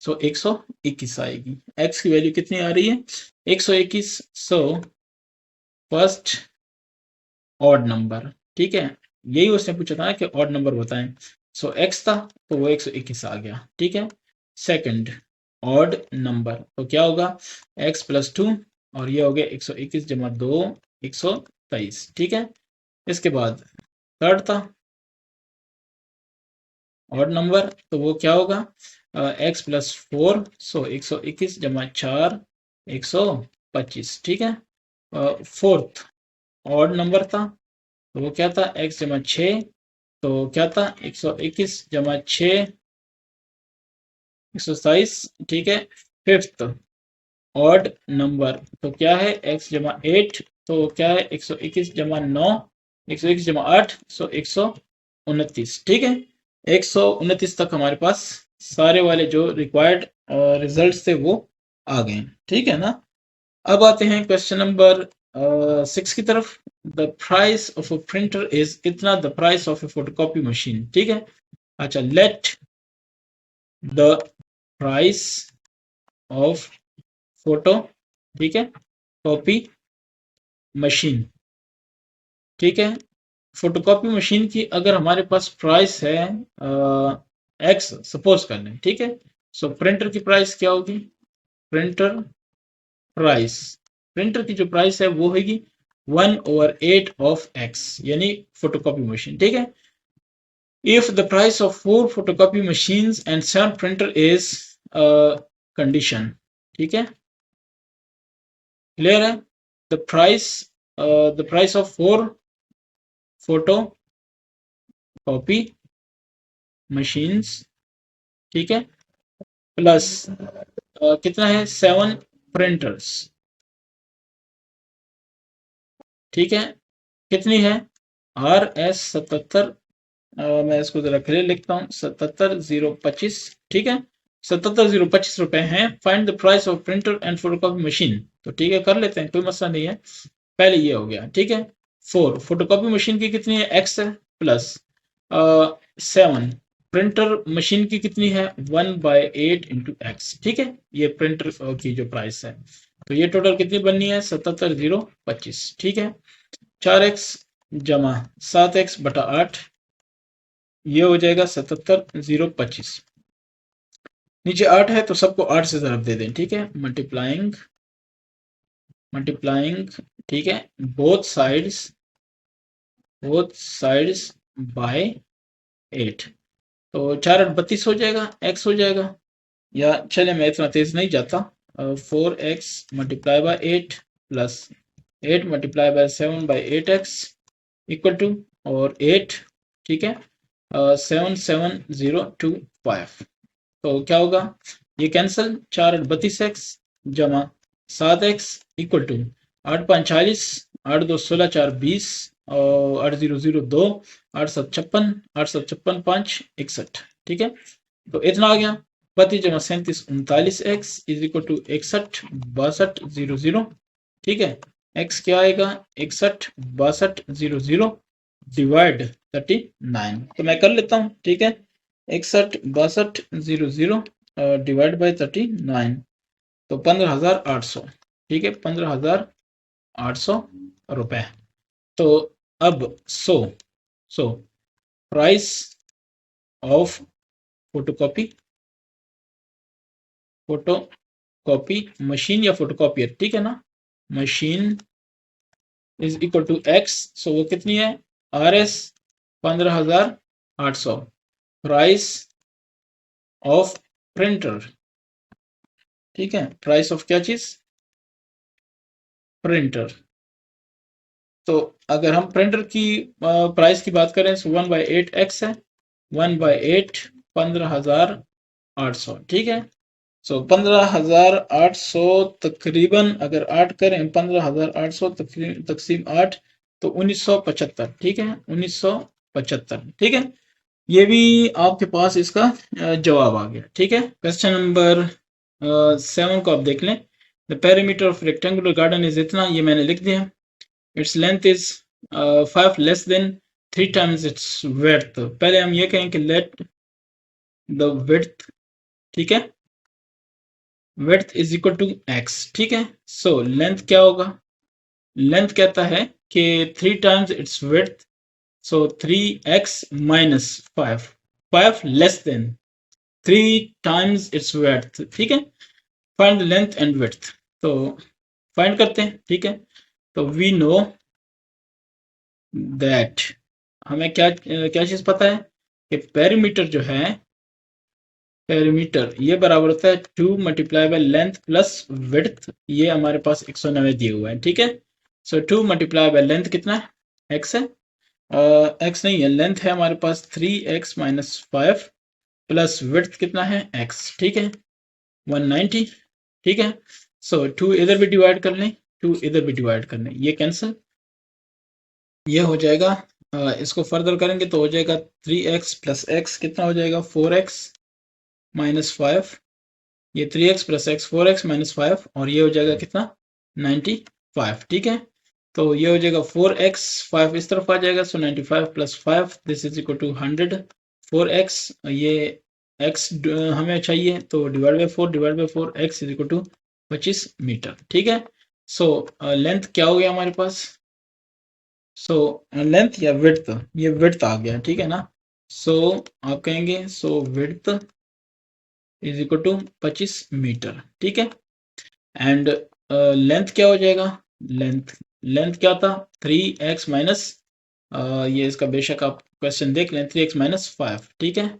सो 121 आएगी। x की वैल्यू कितनी आ रही है, 121। सो फर्स्ट ऑड नंबर, ठीक है, यही उसने पूछा था कि ऑड नंबर बताएं। सो x था तो वो 121 आ गया। ठीक है, सेकंड ऑड नंबर तो क्या होगा, x प्लस 2, और ये हो गया 121 जमा 2, 123। ठीक है, इसके बाद थर्ड था ऑड नंबर, तो वो क्या होगा, x प्लस 4, सो 121 जमा 4, 125। ठीक है, फोर्थ ऑड नंबर था, तो वो क्या था, x जमा 6, तो क्या था, 121 जमा 6, 127। ठीक है, फिफ्थ ऑड नंबर तो क्या है, x जमा 8, तो क्या है, 121 जमा 9, 121 जमा 8, सो 129। ठीक है, 129 तक हमारे पास सारे वाले जो रिक्वायर्ड रिजल्ट्स थे वो आ गए। ठीक है ना, अब आते हैं क्वेश्चन नंबर 6 की तरफ। The price of a printer is इतना, the price of a photocopy machine. ठीक है, अच्छा, let the price of photo, ठीक है, कॉपी मशीन। ठीक है, फोटोकॉपी मशीन की अगर हमारे पास प्राइस है एक्स, सपोज कर लें। ठीक है, सो प्रिंटर की प्राइस क्या होगी, प्रिंटर प्राइस, प्रिंटर की जो प्राइस है वो होगी 1/8 ऑफ एक्स, यानी फोटोकॉपी मशीन। ठीक है, if the price of 4 photocopy machines and 7 printer is condition। ठीक है, क्लियर है, the price of 4 photocopy machines, ठीक है, प्लस कितना है, 7 printers। ठीक है, कितनी है, RS 77, मैं इसको जरा क्लियर लिखता हूँ, 77025। ठीक है, 77025 रुपए हैं। Find the price of printer and photocopy machine. तो ठीक है, कर लेते हैं, कोई मसला नहीं है। पहले ये हो गया। ठीक है, 4 फोटोकॉपी मशीन की कितनी है, x है, प्लस 7 प्रिंटर मशीन की कितनी है, 1/8 इंटू एक्स। ठीक है, ये प्रिंटर की जो प्राइस है, तो ये टोटल कितनी बननी है, 77025। ठीक है, 4x जमा 7x बटा 8, ये हो जाएगा 77025। नीचे 8 है तो सबको 8 से ज़रब दे दें। ठीक है, मल्टीप्लाइंग, ठीक है, बोथ साइड्स बाय 8, तो 4 8 32 हो जाएगा, x हो जाएगा, या चले मैं इतना तेज नहीं जाता, 4x multiply by 8 plus 8 multiply by 7 by 8x equal to, और 8, ठीक है, 77025। तो क्या होगा, ये कैंसिल, 4 8 32x जमा 7x इक्वल टू 8 5 40, 8 2 16, 4 20, 8,002 856 856 5 61, ठीक है। तो इतना आ गया। 32 जमा 37 39 एक्स इज इक्वल टू 61 62 00, ठीक है। एक्स क्या आएगा 61 62 00 डिवाइड 39। तो मैं कर लेता हूँ, ठीक है। 61 62 00 डिवाइड बाई 39, तो 15,800, ठीक है, 15,800 रुपए। तो अब so price of photocopy machine या फोटोकॉपियर, ठीक है ना, machine is equal to x. So वो कितनी है R S 15,800। Price of printer, ठीक है, प्राइस ऑफ क्या चीज प्रिंटर। तो अगर हम प्रिंटर की प्राइस की बात करें तो 1/8 एक्स है, 1/8 15,800, ठीक है। सो 15,800 तकरीबन अगर 8 करें 15,800 तकसीम 8 तो 1975, ठीक है, 1975, ठीक है। ये भी आपके पास इसका जवाब आ गया, ठीक है। क्वेश्चन नंबर 7 को आप देख लें। The perimeter of rectangular garden is इतना, ये मैंने लिख दिया। Its length is 5 less than 3 times it's width. पहले हम ये कहें कि लेट द विड्थ, ठीक है, width is equal to x, ठीक है। सो लेंथ क्या होगा, लेंथ कहता है कि 3 times it's width, so 3x minus 5, 5 less than 3 times it's width, ठीक है। फाइंड लेंथ एंड विड्थ, तो फाइंड करते हैं, ठीक है। तो वी नो दैट, हमें क्या क्या चीज पता है कि पेरीमीटर जो है, पेरीमीटर ये बराबर होता है 2 multiply by length plus width. ये हमारे पास 190 दिए हुए हैं, ठीक है। सो 2 मल्टीप्लाई बाय लेंथ कितना है एक्स है, एक्स नहीं है, लेंथ है हमारे पास 3x माइनस 5 प्लस विड्थ कितना है एक्स, ठीक है, 190, ठीक है। सो 2 इधर भी डिवाइड कर लें, 2 इधर भी डिवाइड कर लें, ये कैंसिल, ये हो जाएगा। इसको फर्दर करेंगे तो हो जाएगा 3x प्लस एक्स कितना हो जाएगा 4x माइनस 5, ये 3x plus x 4x minus 5, और ये हो जाएगा कितना 95, ठीक है। तो ये हो जाएगा 4x, 5 इस तरफ आ जाएगा, so 95 plus 5 this is equal to 100। 4x ये x हमें चाहिए, तो divide by 4 divide by 4 x is equal to 25 metre, ठीक है। सो लेंथ क्या हो गया हमारे पास, सो लेंथ या विड्थ, ये विड्थ आ गया, ठीक है ना। सो आप कहेंगे so width is equal to 25 metre, ठीक है। एंड लेंथ क्या हो जाएगा, लेंथ लेंथ क्या था 3x माइनस, ये इसका बेशक आप क्वेश्चन देख लें, 3x माइनस 5, ठीक है।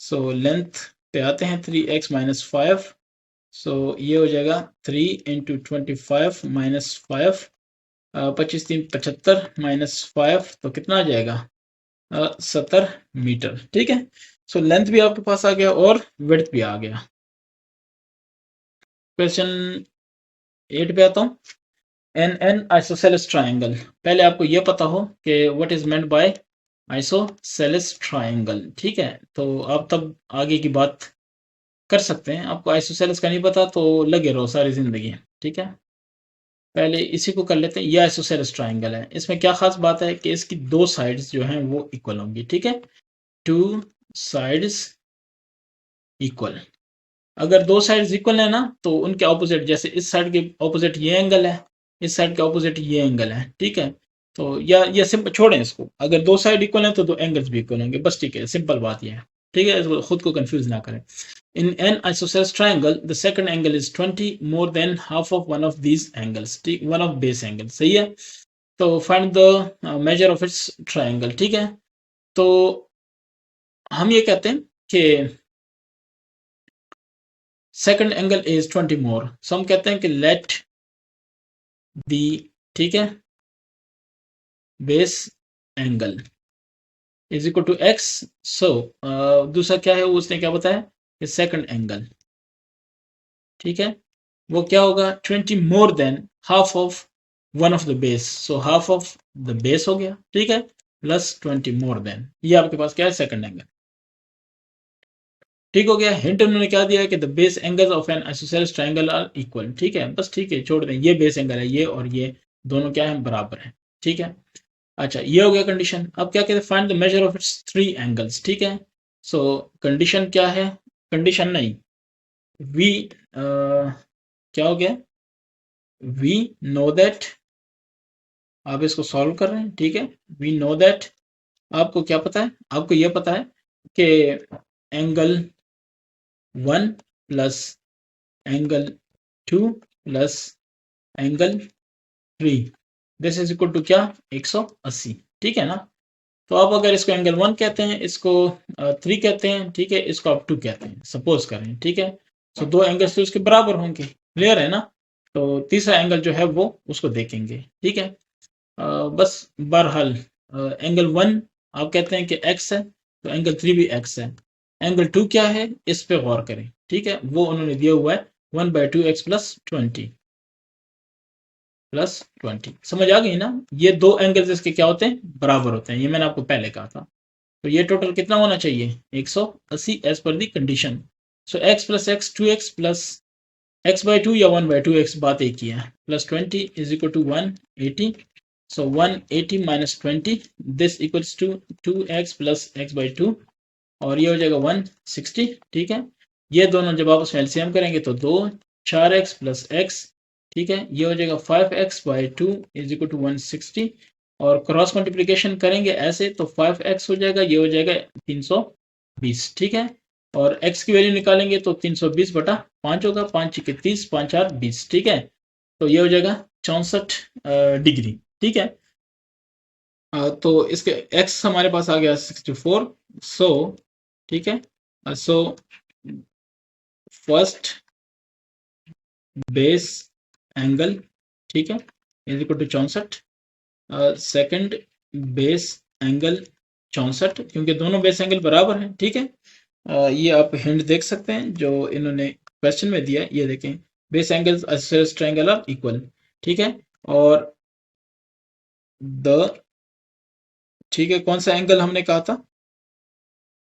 सो लेंथ पे आते हैं 3x माइनस 5, सो ये हो जाएगा 3 इंटू 25 माइनस 5, 25 3 75 माइनस 5, तो कितना आ जाएगा 70 मीटर, ठीक है। सो लेंथ भी आपके पास आ गया और विड्थ भी आ गया। क्वेश्चन 8 पे आता हूँ। एन आइसोसेलेस ट्राइंगल, पहले आपको यह पता हो कि what is meant by isosceles triangle, ठीक है। तो आप तब आगे की बात कर सकते हैं। आपको आइसोसेलेस का नहीं पता तो लगे रहो सारी जिंदगी, ठीक है। पहले इसी को कर लेते हैं। ये आइसोसेलेस ट्राइंगल है, इसमें क्या खास बात है कि इसकी दो साइड्स जो हैं वो इक्वल होंगी, ठीक है, 2 साइड्स इक्वल। अगर दो साइड्स इक्वल है ना तो उनके ऑपोजिट, जैसे इस साइड के ऑपोजिट ये एंगल है, इस साइड के ऑपोजिट ये एंगल है, ठीक है। तो या सिंपल छोड़ें इसको, अगर दो साइड इक्वल है तो दो एंगल्स भी इक्वल होंगे, बस, ठीक है, सिंपल बात ये है, ठीक है। इसको खुद को कंफ्यूज ना करें। In an isosceles triangle the second angle is 20 more than half of one of these angles, ठीक, वन ऑफ बेस एंगल, सही है। तो find the measure of its triangle, ठीक है। तो हम ये कहते हैं कि second angle is 20 more, so हम कहते हैं कि लेट दी, ठीक है, base angle is equal to x. सो दूसरा क्या है, उसने क्या बताया कि सेकंड एंगल, ठीक है, वो क्या होगा 20 more than half of one of the base. So half of the base हो गया, ठीक है, प्लस 20 मोर देन, ये आपके पास क्या है, सेकंड एंगल। ठीक हो गया। हिंट उन्होंने क्या दिया है कि the base angles of an isosceles triangle are equal, ठीक है, बस ठीक है, छोड़ दें, ये बेस एंगल है, ये और ये दोनों क्या है, बराबर है, ठीक है। अच्छा, ये हो गया कंडीशन। अब क्या कहते हैं, find the measure of it's three angles, ठीक है। सो कंडीशन क्या है, कंडीशन नहीं, वी क्या हो गया, वी नो दैट, आप इसको सॉल्व कर रहे हैं, ठीक है, वी नो दैट, आपको क्या पता है, आपको ये पता है कि angle 1 plus angle 2 plus angle 3, this is equal to क्या, 180, ठीक है ना। तो आप अगर इसको एंगल 1 कहते हैं, इसको 3 कहते हैं, ठीक है, इसको आप 2 कहते हैं, सपोज करें, ठीक है। तो दो एंगल्स तो उसके बराबर होंगे, क्लियर है ना। तो तीसरा एंगल जो है वो उसको देखेंगे, ठीक है। बस बहरहाल एंगल 1 आप कहते हैं कि x है, तो एंगल 3 भी x है। एंगल 2 क्या है, इस पे गौर करें, ठीक है, वो उन्होंने दिया हुआ है 1/2x प्लस 20, समझ आ गई ना। ये दो एंगल्स इसके क्या होते हैं, बराबर होते हैं, ये मैंने आपको पहले कहा था। तो ये टोटल कितना होना चाहिए, 180 as per the condition. So x plus x 2x plus x/2 या 1/2x, बात एक ही है, plus 20 is equal to 180। So 180 minus 20, this equals to 2x plus x/2, और ये हो जाएगा 160, ठीक है। ये दोनों जब आपस में एलसीएम करेंगे तो 2 4x प्लस x, ठीक है, ये हो जाएगा 5x/2 इज इक्वल टू 160, और क्रॉस मल्टीप्लिकेशन करेंगे ऐसे तो 5x हो जाएगा, ये हो जाएगा 320, ठीक है। और x की वैल्यू निकालेंगे तो 320/5 होगा, 5 के 30, 5 4 20, ठीक है। तो ये हो जाएगा 64 डिग्री, ठीक है। तो इसके x हमारे पास आ गया 64, सो ठीक है, सो फर्स्ट बेस एंगल, ठीक है, is equal to 64, second base angle 64, क्योंकि दोनों बेस एंगल बराबर हैं, ठीक है। ये आप हिंट देख सकते हैं जो इन्होंने क्वेश्चन में दिया है, ये देखें, base angles isosceles triangle are equal, ठीक है। और द, ठीक है, कौन सा एंगल हमने कहा था,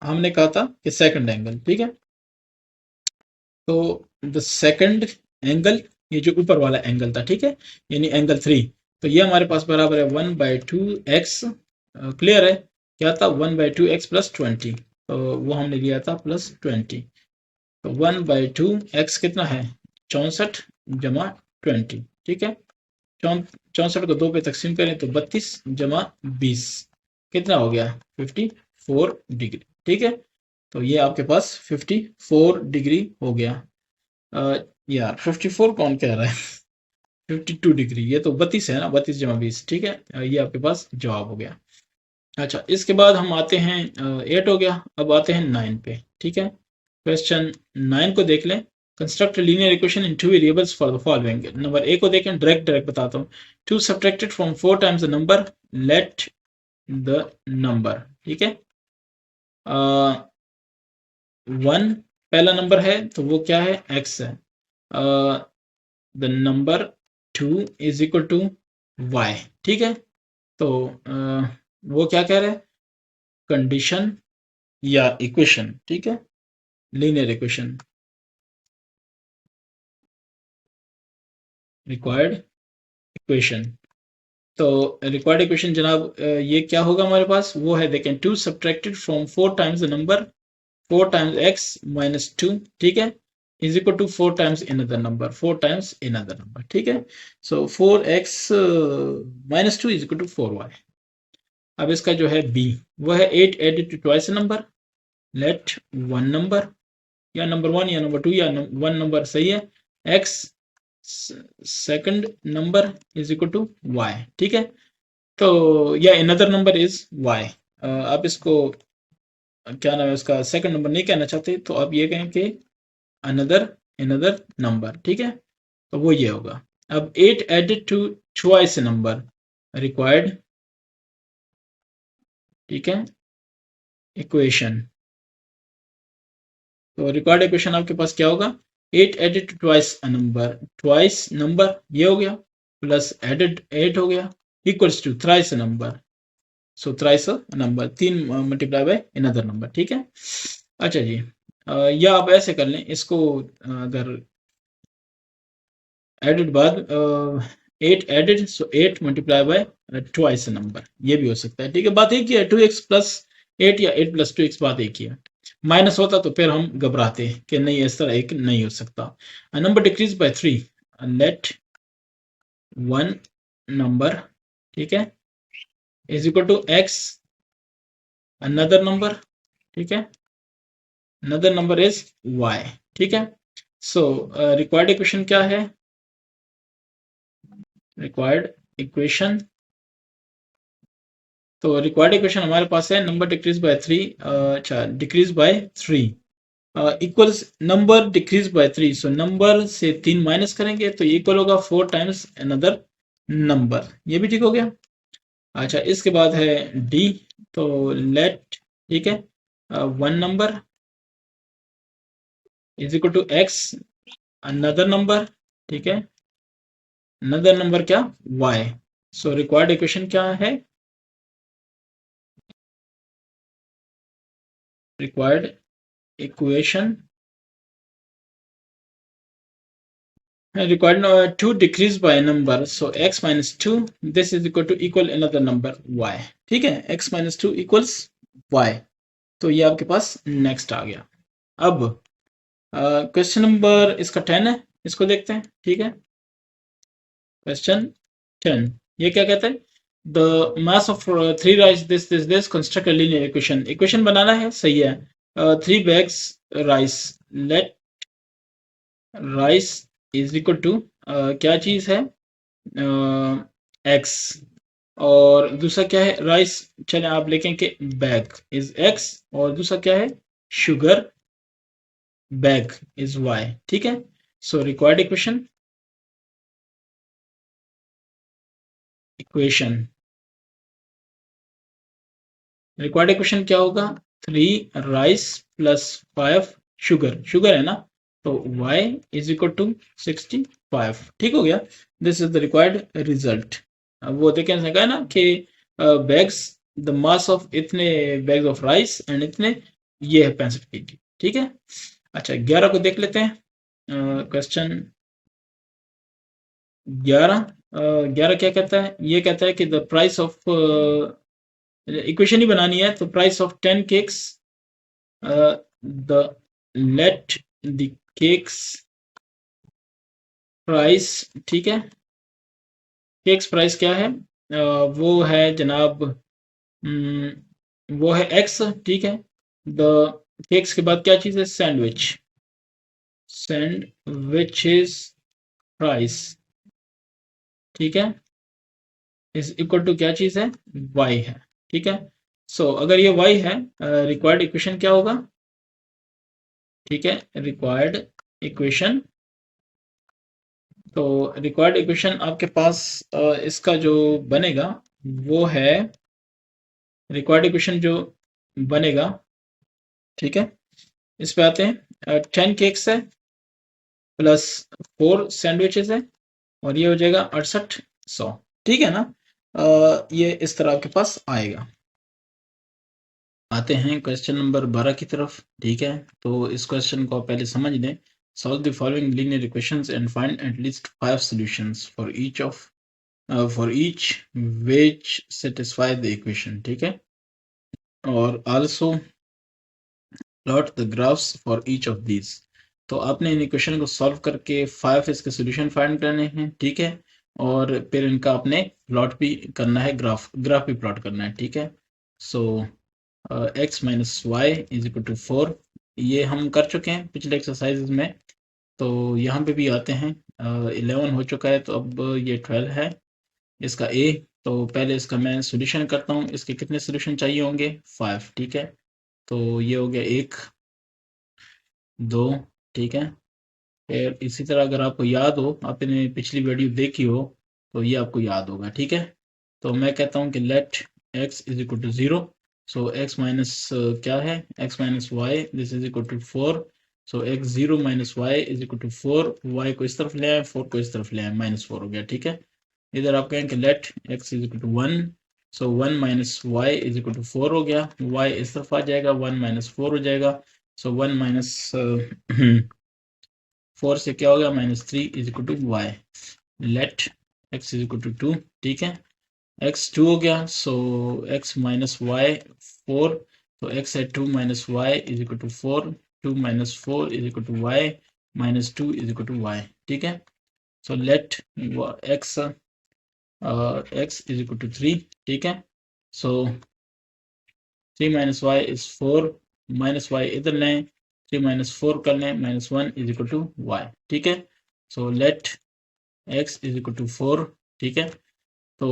हमने कहा था कि सेकंड एंगल, ठीक है। तो द सेकंड एंगल, ये जो ऊपर वाला एंगल था, ठीक है, यानी एंगल 3, तो ये हमारे पास बराबर है 1/2x, क्लियर है, क्या था 1/2x प्लस 20, तो वो हमने लिया था प्लस 20, तो 1/2x कितना है, 64 जमा 20, ठीक है। 64 को 2 पे तकसीम करें तो 32 जमा 20, कितना हो गया, 54 डिग्री, ठीक है। तो ये आपके पास 54 डिग्री हो गया। यार 54 कौन कह रहा है, 52 डिग्री, ये तो 32 है ना, 32 जमा 20, ठीक है। ये आपके पास जवाब हो गया। अच्छा, इसके बाद हम आते हैं 8 हो गया, अब आते हैं 9 पे, ठीक है। क्वेश्चन 9 को देख लें। Construct linear equation in two variables for the following. Number A को देखें, डायरेक्ट बताता हूँ। 2 subtracted from 4 times the number, let the number, ठीक है। 1 पहला नंबर है तो वो क्या है, x है। The number 2 is equal to y, ठीक है। तो वो क्या कह रहे हैं, कंडीशन या इक्वेशन, ठीक है, लीनियर इक्वेशन, रिक्वायर्ड इक्वेशन। तो रिक्वायर्ड इक्वेशन जनाब ये क्या होगा हमारे पास, वो है देखें, 2 subtracted from 4 times the number, 4 times x minus 2, ठीक है, is equal to 4 times another number, 4 times another number, ठीक है। So 4x minus 2 is equal to 4y। अब इसका जो है b, वो है 8 added to twice number, let one number, या नंबर 1 या नंबर 2 या 1 नंबर सही है, x second number is equal to y, ठीक है। तो या another नंबर इज y। आप इसको क्या नाम है उसका, सेकंड नंबर नहीं कहना चाहते तो आप ये कहें कि अनदर नंबर, ठीक है। तो वो ये होगा। अब 8 added to twice number, required, ठीक है, इक्वेशन। तो रिक्वायर्ड इक्वेशन आपके पास क्या होगा, 8 added to twice number, twice number ये हो गया, प्लस एडेड 8 हो गया, equals to thrice number, so thrice number, 3 multiply by another number, ठीक है। अच्छा जी, या आप ऐसे कर लें इसको, अगर एडेड बाद 8 added, so 8 multiply by twice number, ये भी हो सकता है, ठीक है। बात एक ही है, 2x प्लस 8 या 8 प्लस 2x, बात एक ही है। माइनस होता तो फिर हम घबराते कि नहीं इस तरह एक नहीं हो सकता। Number decrease by 3, let one number, ठीक है, is equal to x another number, ठीक है, अनदर नंबर इज y, ठीक है। सो रिक्वायर्ड इक्वेशन क्या है, रिक्वायर्ड इक्वेशन, तो रिक्वायर्ड इक्वेशन हमारे पास है नंबर डिक्रीज बाय 3, अच्छा decrease by 3 equals number decrease by 3, so number से 3 माइनस करेंगे तो इक्वल होगा 4 टाइम्स अनदर नंबर, ये भी ठीक हो गया। अच्छा, इसके बाद है डी, तो लेट, ठीक है, one number is equal to x another number, ठीक है, अनदर नंबर क्या, y। सो रिक्वायर्ड इक्वेशन क्या है, required equation required 2 decrease by a number, so x minus 2, this is equal another number y, ठीक है, x minus 2 equals y। तो ये आपके पास नेक्स्ट आ गया। अब क्वेश्चन नंबर इसका 10 है, इसको देखते हैं, ठीक है। क्वेश्चन 10, ये क्या कहता है, the mass of 3 rice this construct a linear equation, equation बनाना है, सही है। 3 bags rice, let rice is equal to क्या चीज है, एक्स, और दूसरा क्या है, राइस, चले आप लिखेंगे बैग इज एक्स, और दूसरा क्या है, शुगर बैग इज वाई, ठीक है। सो रिक्वायर्ड इक्वेशन, रिक्वायर्ड इक्वेशन क्या होगा, 3 राइस प्लस 5 शुगर, शुगर है ना, तो y इज इक्वल टू 65, ठीक हो गया। This is the required result. अब वो देखें कहा ना कि बैग्स, द मास ऑफ इतने बैग्स ऑफ राइस एंड इतने, ये है 65 kg, ठीक है। अच्छा, 11 को देख लेते हैं, क्वेश्चन 11, 11 क्या कहता है, ये कहता है कि द प्राइस ऑफ, इक्वेशन ही बनानी है, तो price of 10 cakes, the let the cakes price, ठीक है, केक्स प्राइस क्या है, वो है जनाब, वो है एक्स, ठीक है। द केक्स के बाद क्या चीज है, सैंडविच, सैंडविच इज प्राइस, ठीक है, इज इक्वल टू क्या चीज है, वाई है, ठीक है। सो अगर ये वाई है, रिक्वायर्ड इक्वेशन क्या होगा, ठीक है, रिक्वायर्ड इक्वेशन, तो रिक्वायर्ड इक्वेशन आपके पास इसका जो बनेगा वो है, रिक्वायर्ड इक्वेशन जो बनेगा, ठीक है, इस पे आते हैं, 10 केक्स है प्लस 4 सैंडविचेस है, और ये हो जाएगा 6800, ठीक है ना। ये इस तरह आपके पास आएगा। आते हैं क्वेश्चन नंबर 12 की तरफ, ठीक है। तो इस क्वेश्चन को आप पहले समझ लें, solve the following linear equations and find at least 5 solutions for each which satisfy the equation, ठीक है, और also plot the graphs for each of these. तो आपने इन इक्वेशन को सॉल्व करके 5 इसके सॉल्यूशन फाइंड करने हैं, ठीक है, और फिर इनका आपने प्लॉट भी करना है, ग्राफ भी प्लॉट करना है, ठीक है। So x minus y is equal to 4, ये हम कर चुके हैं पिछले एक्सरसाइज में, तो यहाँ पे भी आते हैं, 11 हो चुका है, तो अब ये 12 है इसका a। तो पहले इसका मैं सॉल्यूशन करता हूँ, इसके कितने सॉल्यूशन चाहिए होंगे, 5, ठीक है। तो ये हो गया 1 2, ठीक है। फिर इसी तरह अगर आपको याद हो, आपने पिछली वीडियो देखी हो, तो ये आपको याद होगा, ठीक है। तो मैं कहता हूँ कि let x is equal to 0, so x minus क्या है, x minus y, this is equal to 4, so x 0 minus y is equal to 4, y को इस तरफ ले आए, 4 को इस तरफ ले आए, -4 हो गया, ठीक है। इधर आप कहेंगे let x is equal to 1, so 1 minus y is equal to 4 हो गया, y इस तरफ आ जाएगा, 1 माइनस 4 हो जाएगा, सो 1 माइनस 4 से क्या हो गया, -3 is equal to y. Let x is equal to 2, ठीक है, x 2 हो गया, सो x माइनस वाई 4, तो x है 2 minus y is equal to 4, 2 minus 4 is equal to y, minus 2 is equal to y, ठीक है। So let x x is equal to 3, ठीक है, so 3 minus y is 4, minus y इधर लें, 3 minus 4 कर लें, -1 इज इक्वल टू वाई, ठीक है। So let x is equal to 4, ठीक है, तो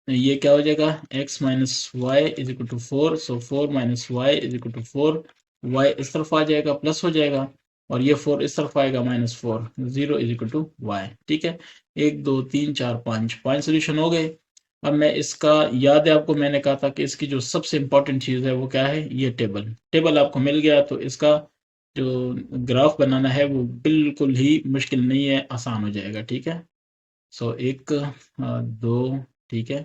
ये क्या हो जाएगा, x minus y is equal to 4, so 4 minus y is equal to 4, y इस तरफ आ जाएगा, प्लस हो जाएगा, और ये 4 इस तरफ आएगा, -4, 0 इज इक्वल टू वाई, ठीक है। 1 2 3 4 5 सोल्यूशन हो गए। अब मैं इसका, याद है आपको मैंने कहा था कि इसकी जो सबसे इंपॉर्टेंट चीज़ है वो क्या है, ये टेबल आपको मिल गया, तो इसका जो ग्राफ बनाना है वो बिल्कुल ही मुश्किल नहीं है, आसान हो जाएगा, ठीक है। सो 1 2, ठीक है,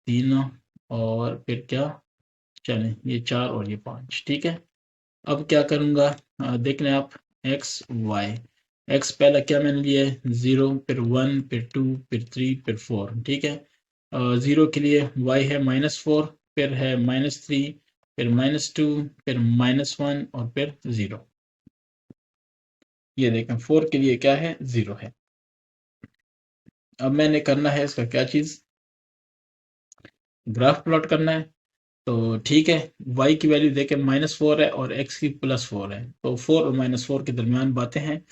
3, और फिर क्या, चलें ये 4 और ये 5, ठीक है। अब क्या करूँगा, देख लें आप, एक्स वाई, एक्स पहला क्या मैंने लिया है, 0, फिर 1, फिर 2, फिर 3, फिर 4, ठीक है। 0 के लिए वाई है -4, फिर है -3, फिर -2, फिर -1 और फिर 0। ये देखें 4 के लिए क्या है, 0 है। अब मैंने करना है इसका क्या चीज़, ग्राफ प्लॉट करना है, तो ठीक है, y की वैल्यू देखें -4 है और x की +4 है, तो 4 और -4 के दरमियान बातें हैं।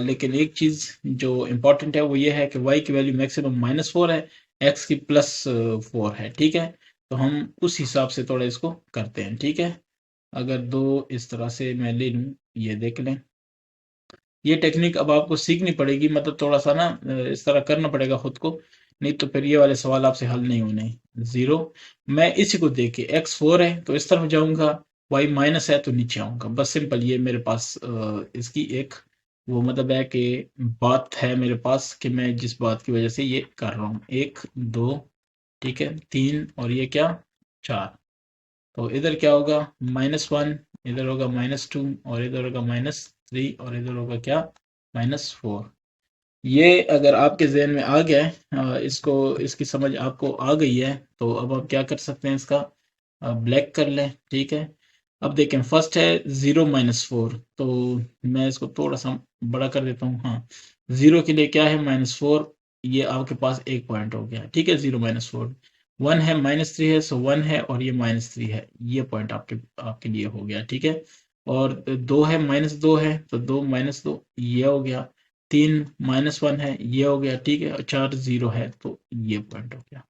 लेकिन एक चीज़ जो इम्पोर्टेंट है वो ये है कि y की वैल्यू मैक्सिमम -4 है, x की +4 है, ठीक है। तो हम उस हिसाब से थोड़ा इसको करते हैं, ठीक है। अगर दो इस तरह से मैं ले लूँ, ये देख लें, ये टेक्निक अब आपको सीखनी पड़ेगी, मतलब थोड़ा सा ना इस तरह करना पड़ेगा खुद को, नहीं तो फिर ये वाले सवाल आपसे हल नहीं होने। 0, मैं इसी को देख के x4 है तो इस तरफ जाऊंगा, y माइनस है तो नीचे आऊंगा, बस सिंपल, ये मेरे पास इसकी एक वो मतलब है कि बात है मेरे पास कि मैं जिस बात की वजह से ये कर रहा हूँ। 1 2, ठीक है, 3 और ये क्या, 4, तो इधर क्या होगा, -1, इधर होगा -2 और इधर होगा -3 और इधर होगा क्या, -4। ये अगर आपके ज़हन में आ गया है, इसको, इसकी समझ आपको आ गई है, तो अब आप क्या कर सकते हैं, इसका ब्लैक कर लें, ठीक है। अब देखें फर्स्ट है 0 -4, तो मैं इसको थोड़ा सा बड़ा कर देता हूँ, हाँ, 0 के लिए क्या है, -4, ये आपके पास एक पॉइंट हो गया, ठीक है, 0 -4, 1 है, -3 है, सो 1 है और ये -3 है, ये पॉइंट आपके आपके लिए हो गया, ठीक है। और 2 है, -2 है, तो 2 -2 ये हो गया, 3 -1 है, ये हो गया, ठीक है, और 4 0 है, तो ये पॉइंट हो गया।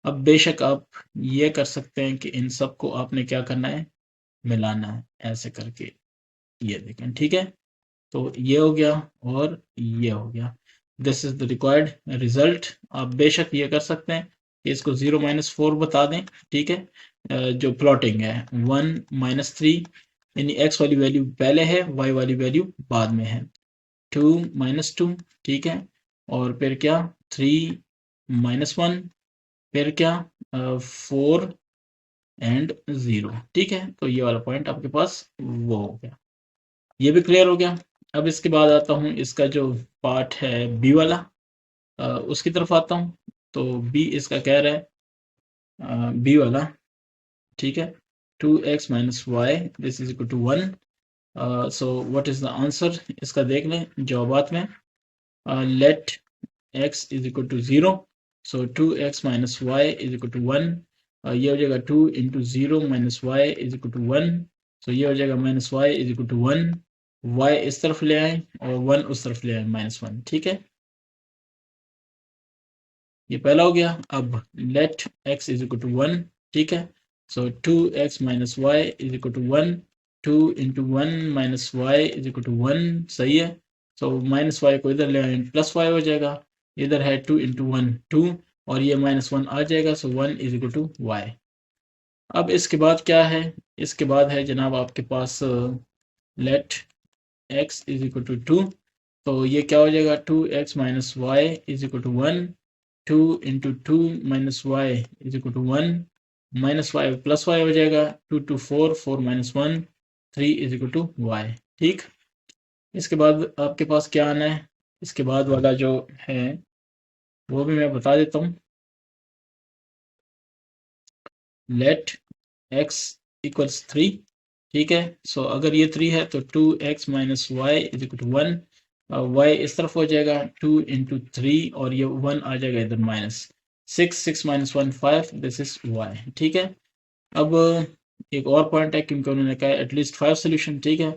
अब बेशक आप ये कर सकते हैं कि इन सब को आपने क्या करना है, मिलाना है, ऐसे करके, ये देखें, ठीक है। तो ये हो गया और ये हो गया, this is the required result. आप बेशक ये कर सकते हैं कि इसको 0 -4 बता दें, ठीक है। जो प्लॉटिंग है 1 -3, यानी x वाली वैल्यू पहले है, y वाली वैल्यू बाद में है, 2 -2, ठीक है, और फिर क्या, 3 -1, फिर क्या, 4 एंड 0, ठीक है। तो ये वाला पॉइंट आपके पास वो हो गया, ये भी क्लियर हो गया। अब इसके बाद आता हूँ, इसका जो पार्ट है बी वाला, उसकी तरफ आता हूँ। तो बी इसका कह रहा है, बी वाला, ठीक है, 2x - y this is equal to 1, so what is the answer, इसका देख लें जवाबात में, let x is equal to 0, so 2x - y is equal to 1, ये हो जाएगा 2 into 0 - y is equal to 1, सो ये हो जाएगा -y is equal to 1, y इस तरफ ले आए और 1 उस तरफ ले आए, -1, ठीक है, ये पहला हो गया। अब let x is equal to 1, ठीक है, so 2x - y is equal to 1, 2 into 1 - y is equal to 1, सही है। सो -y को इधर ले आए, +y हो जाएगा, इधर है 2 इंटू 1 2 और ये -1 आ जाएगा, so 1 is equal to y। अब इसके बाद क्या है, इसके बाद है जनाब आपके पास let x is equal to 2, तो ये क्या हो जाएगा, 2x - y is equal to 1, 2 into 2 minus y is equal to 1 minus y plus y हो जाएगा 2 to 4 4 minus 1 3 is equal to y. ठीक, इसके बाद आपके पास क्या आना है, इसके बाद वाला जो है वो भी मैं बता देता हूँ। Let x equals 3। ठीक है, सो अगर ये 3 है तो 2x minus y is equal to 1। Y इस तरफ हो जाएगा 2 इंटू 3 और ये 1 आ जाएगा इधर minus 6 6 minus 1 5 this is y. ठीक है, अब एक और पॉइंट है क्योंकि उन्होंने कहा एटलीस्ट 5 सोल्यूशन। ठीक है,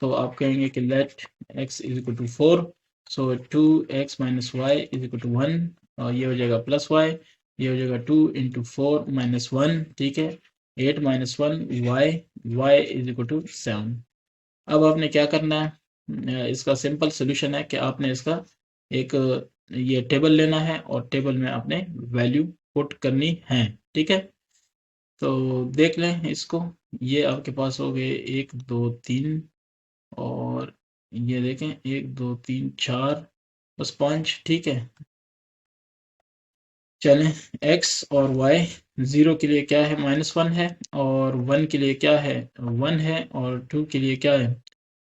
तो आप कहेंगे कि let x is equal to 4, so 2x minus y is equal to 1 और ये हो जाएगा प्लस वाई, ये हो जाएगा 2 इंटू 4 माइनस 1। ठीक है, 8 minus 1 y, y is equal to 7। अब आपने क्या करना है, इसका सिंपल सोल्यूशन है कि आपने इसका एक ये टेबल लेना है और टेबल में आपने वैल्यू पुट करनी है। ठीक है, तो देख लें इसको, ये आपके पास हो गए 1 2 3 और ये देखें 1 2 3 4 बस 5। ठीक है, चलें x और y 0 के लिए क्या है -1 है और 1 के लिए क्या है 1 है और 2 के लिए क्या है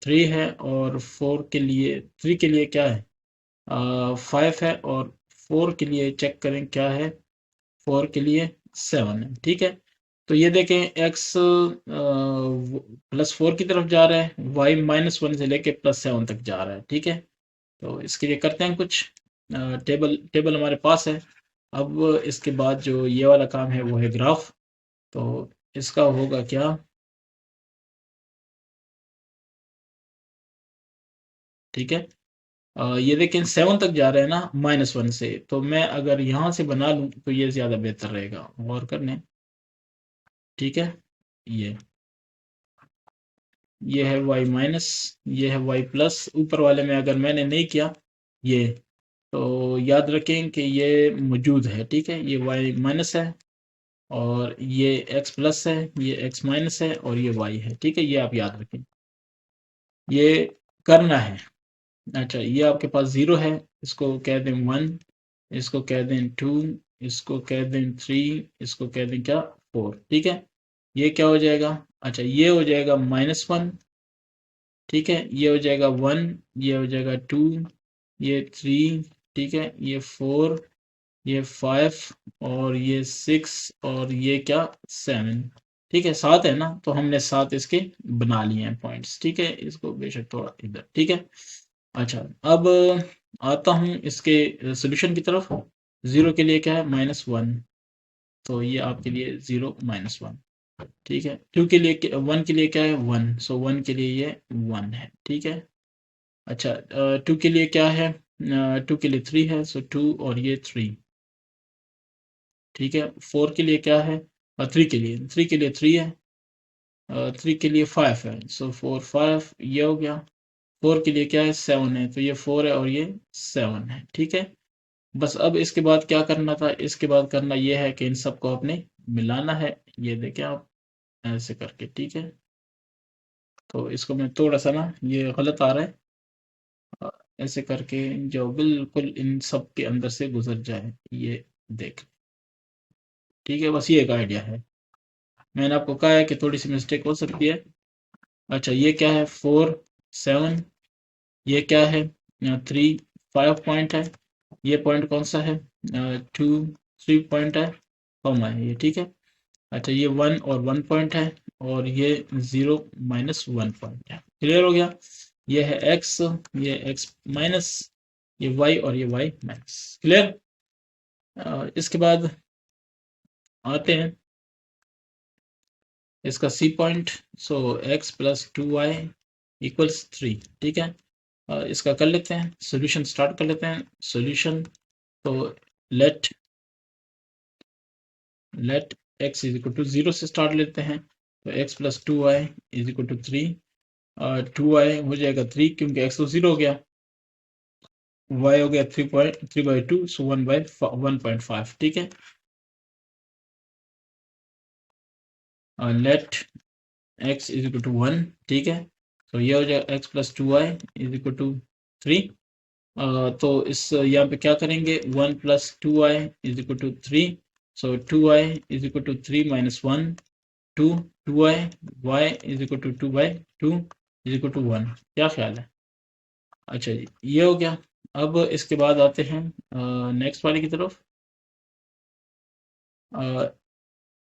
3 है और 4 के लिए 3 के लिए क्या है 5 है और 4 के लिए चेक करें क्या है 4 के लिए 7 है। ठीक है, तो ये देखें x +4 की तरफ जा रहा है, y -1 से लेके +7 तक जा रहा है। ठीक है, तो इसके लिए करते हैं कुछ, टेबल टेबल हमारे पास है। अब इसके बाद जो ये वाला काम है वो है ग्राफ। तो इसका होगा क्या, ठीक है, ये देखें 7 तक जा रहे हैं ना -1 से, तो मैं अगर यहाँ से बना लूँ तो ये ज़्यादा बेहतर रहेगा और करने। ठीक है, ये है y माइनस, ये है y प्लस, ऊपर वाले में अगर मैंने नहीं किया ये, तो याद रखें कि ये मौजूद है। ठीक है, ये y माइनस है और ये x प्लस है, ये x माइनस है और ये y है। ठीक है, ये आप याद रखें, ये करना है। अच्छा, ये आपके पास 0 है, इसको कह दें 1, इसको कह दें 2, इसको कह दें 3, इसको कह दें क्या 4। ठीक है, ये क्या हो जाएगा, अच्छा ये हो जाएगा -1। ठीक है, ये हो जाएगा 1, ये हो जाएगा 2, ये 3, ठीक है, ये 4, ये 5 और ये 6 और ये क्या 7। ठीक है, 7 है ना, तो हमने 7 इसके बना लिए हैं पॉइंट्स। ठीक है, इसको बेशक थोड़ा इधर। ठीक है, अच्छा अब आता हूँ इसके सॉल्यूशन की तरफ। 0 के लिए क्या है -1, तो ये आपके लिए 0 -1। ठीक है, 2 के लिए 1 के लिए क्या है 1, सो 1 के लिए ये 1 है। ठीक है, अच्छा 2 के लिए क्या है 2 के लिए 3 है, सो 2 और ये 3। ठीक है, 4 के लिए क्या है 3 के लिए 3 है, 3 के लिए 5 है, सो 4 5 ये हो गया। 4 के लिए क्या है 7 है, तो ये 4 है और ये 7 है। ठीक है, बस अब इसके बाद क्या करना था, इसके बाद करना ये है कि इन सबको आपने मिलाना है। ये देखें आप ऐसे करके। ठीक है, तो इसको मैं थोड़ा सा ना ये गलत आ रहा है, अ, ऐसे करके जो बिल्कुल इन सब के अंदर से गुजर जाए, ये देख। ठीक है, बस ये एक आइडिया है, मैंने आपको कहा है कि थोड़ी सी मिस्टेक हो सकती है। अच्छा, ये क्या है 4 7, ये क्या है 3 5 पॉइंट है, ये पॉइंट कौन सा है 2 3 पॉइंट है, कॉमा है ये। ठीक है, अच्छा ये 1 और 1 पॉइंट है और ये 0 -1 पॉइंट है। क्लियर हो गया, ये है x, ये x माइनस, ये y और ये y माइनस। क्लियर, इसके बाद आते हैं इसका सी पॉइंट। सो x प्लस 2y इक्वल्स 3। ठीक है, इसका कर लेते हैं सॉल्यूशन, स्टार्ट कर लेते हैं सॉल्यूशन। तो let let x is equal to 0 से स्टार्ट लेते हैं, तो x plus 2y is equal to 3, 2y हो जाएगा 3 क्योंकि x तो 0 हो गया, y हो गया 3/2, सो 1/1.5। ठीक है, let x is equal to 1। ठीक है, तो ये हो जाएगा x plus 2y is equal to 3। तो इस यहाँ पे क्या करेंगे, 1 + 2i = 3, सो 2i = 3 - 1, 2, 2i, y = 2/2 = 1। क्या ख्याल है? अच्छा जी, ये हो गया। अब इसके बाद आते हैं नेक्स्ट वाले की तरफ।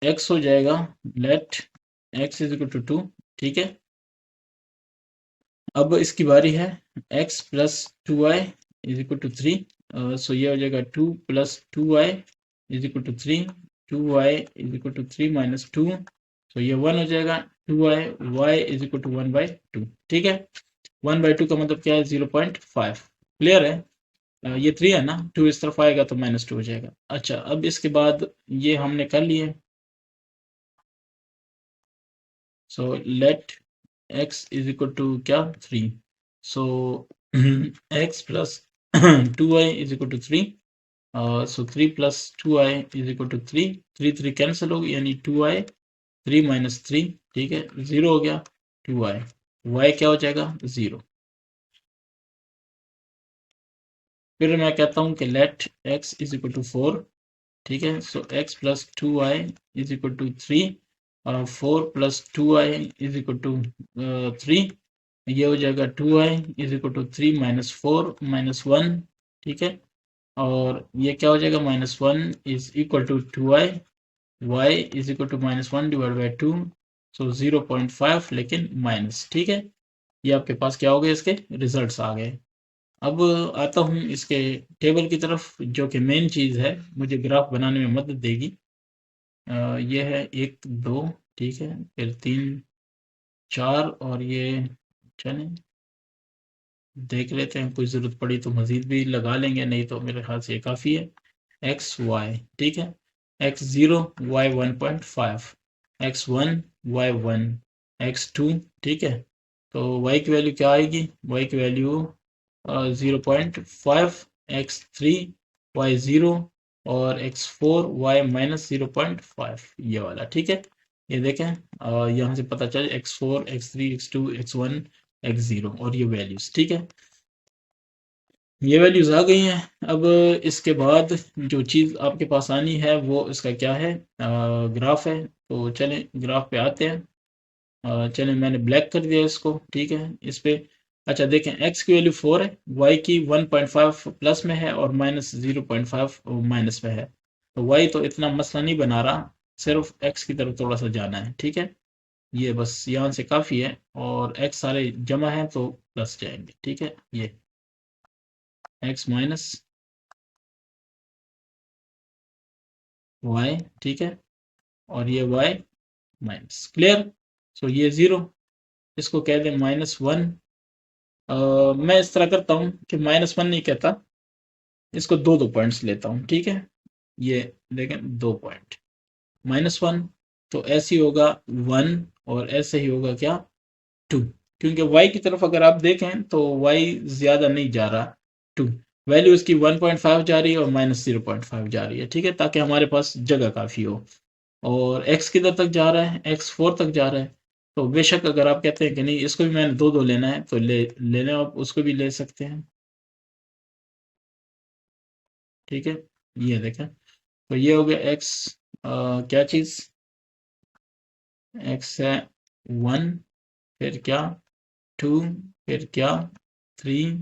x हो जाएगा, लेट x = 2, ठीक है। अब इसकी बारी है, x + 2i = 3, सो ये हो जाएगा 2 + 2i = 3, 2i = 3 - 2, तो ये 1 हो जाएगा, 2i, y = 1/2, ठीक है। 1/2 का मतलब क्या है, 0.5। क्लियर है? ये 3 है ना, 2 इस तरफ आएगा तो -2 हो जाएगा। अच्छा, अब इसके बाद ये हमने कर लिए, सो लेट x = क्या, 3, सो x + 2i = 3, सो 3 + 2i = 3, 3 3 कैंसिल हो गई, यानी 2i, 3 - 3, ठीक है, 0 हो गया, 2i, y क्या हो जाएगा, 0। फिर मैं कहता हूँ कि लेट x = 4, ठीक है, सो x + 2i = 3, 4 + 2i = 3, ये हो जाएगा 2i = 3 - 4 - 1, ठीक है, और ये क्या हो जाएगा, -1 = 2i, y = -1/2, सो 0.5, लेकिन माइनस, ठीक है। ये आपके पास क्या हो गए, इसके रिजल्ट्स आ गए। अब आता हूँ इसके टेबल की तरफ, जो कि मेन चीज़ है, मुझे ग्राफ बनाने में मदद देगी। ये है 1 2, ठीक है, फिर 3 4, और ये चलें देख लेते हैं, कोई ज़रूरत पड़ी तो मज़ीद भी लगा लेंगे, नहीं तो मेरे ख्याल से ये काफ़ी है। एक्स वाई, ठीक है, x0, y 1.5, x1, y 1, x2, ठीक है, तो y की वैल्यू क्या आएगी, y की वैल्यू 0.5, x3, y 0, और x4, y -0.5, ये वाला, ठीक है। ये देखें, यहाँ से पता चले x4, x3, x2, x1, x0, और ये वैल्यूज़, ठीक है। ये वैल्यूज़ आ गई हैं। अब इसके बाद जो चीज़ आपके पास आनी है वो इसका क्या है, ग्राफ है। तो चलें ग्राफ पे आते हैं। चलें, मैंने ब्लैक कर दिया इसको, ठीक है, इस पे। अच्छा देखें, x की वैल्यू 4 है, y की 1.5 प्लस में है, और -0.5 माइनस में है। तो y तो इतना मसला नहीं बना रहा, सिर्फ x की तरफ थोड़ा सा जाना है, ठीक है। ये बस यहाँ से काफ़ी है, और x सारे जमा हैं तो प्लस जाएंगे, ठीक है। ये x माइनस y, ठीक है, और ये y माइनस, क्लियर। सो ये 0, इसको कह दें -1। मैं इस तरह करता हूँ कि -1 नहीं कहता, इसको दो दो पॉइंट्स लेता हूँ, ठीक है। ये देखें, 2 पॉइंट, -1, तो ऐसे ही होगा 1, और ऐसे ही होगा क्या, 2, क्योंकि y की तरफ अगर आप देखें तो y ज़्यादा नहीं जा रहा, 2, वैल्यू इसकी 1.5 जा रही है, और -0.5 जा रही है, ठीक है, ताकि हमारे पास जगह काफ़ी हो। और x किधर तक जा रहा है, x 4 तक जा रहा है। तो बेशक अगर आप कहते हैं कि नहीं, इसको भी मैंने दो दो लेना है, तो ले लेने, आप उसको भी ले सकते हैं, ठीक है। ये देखें, तो ये हो गया x, क्या चीज़, x है 1, फिर क्या 2, फिर क्या 3,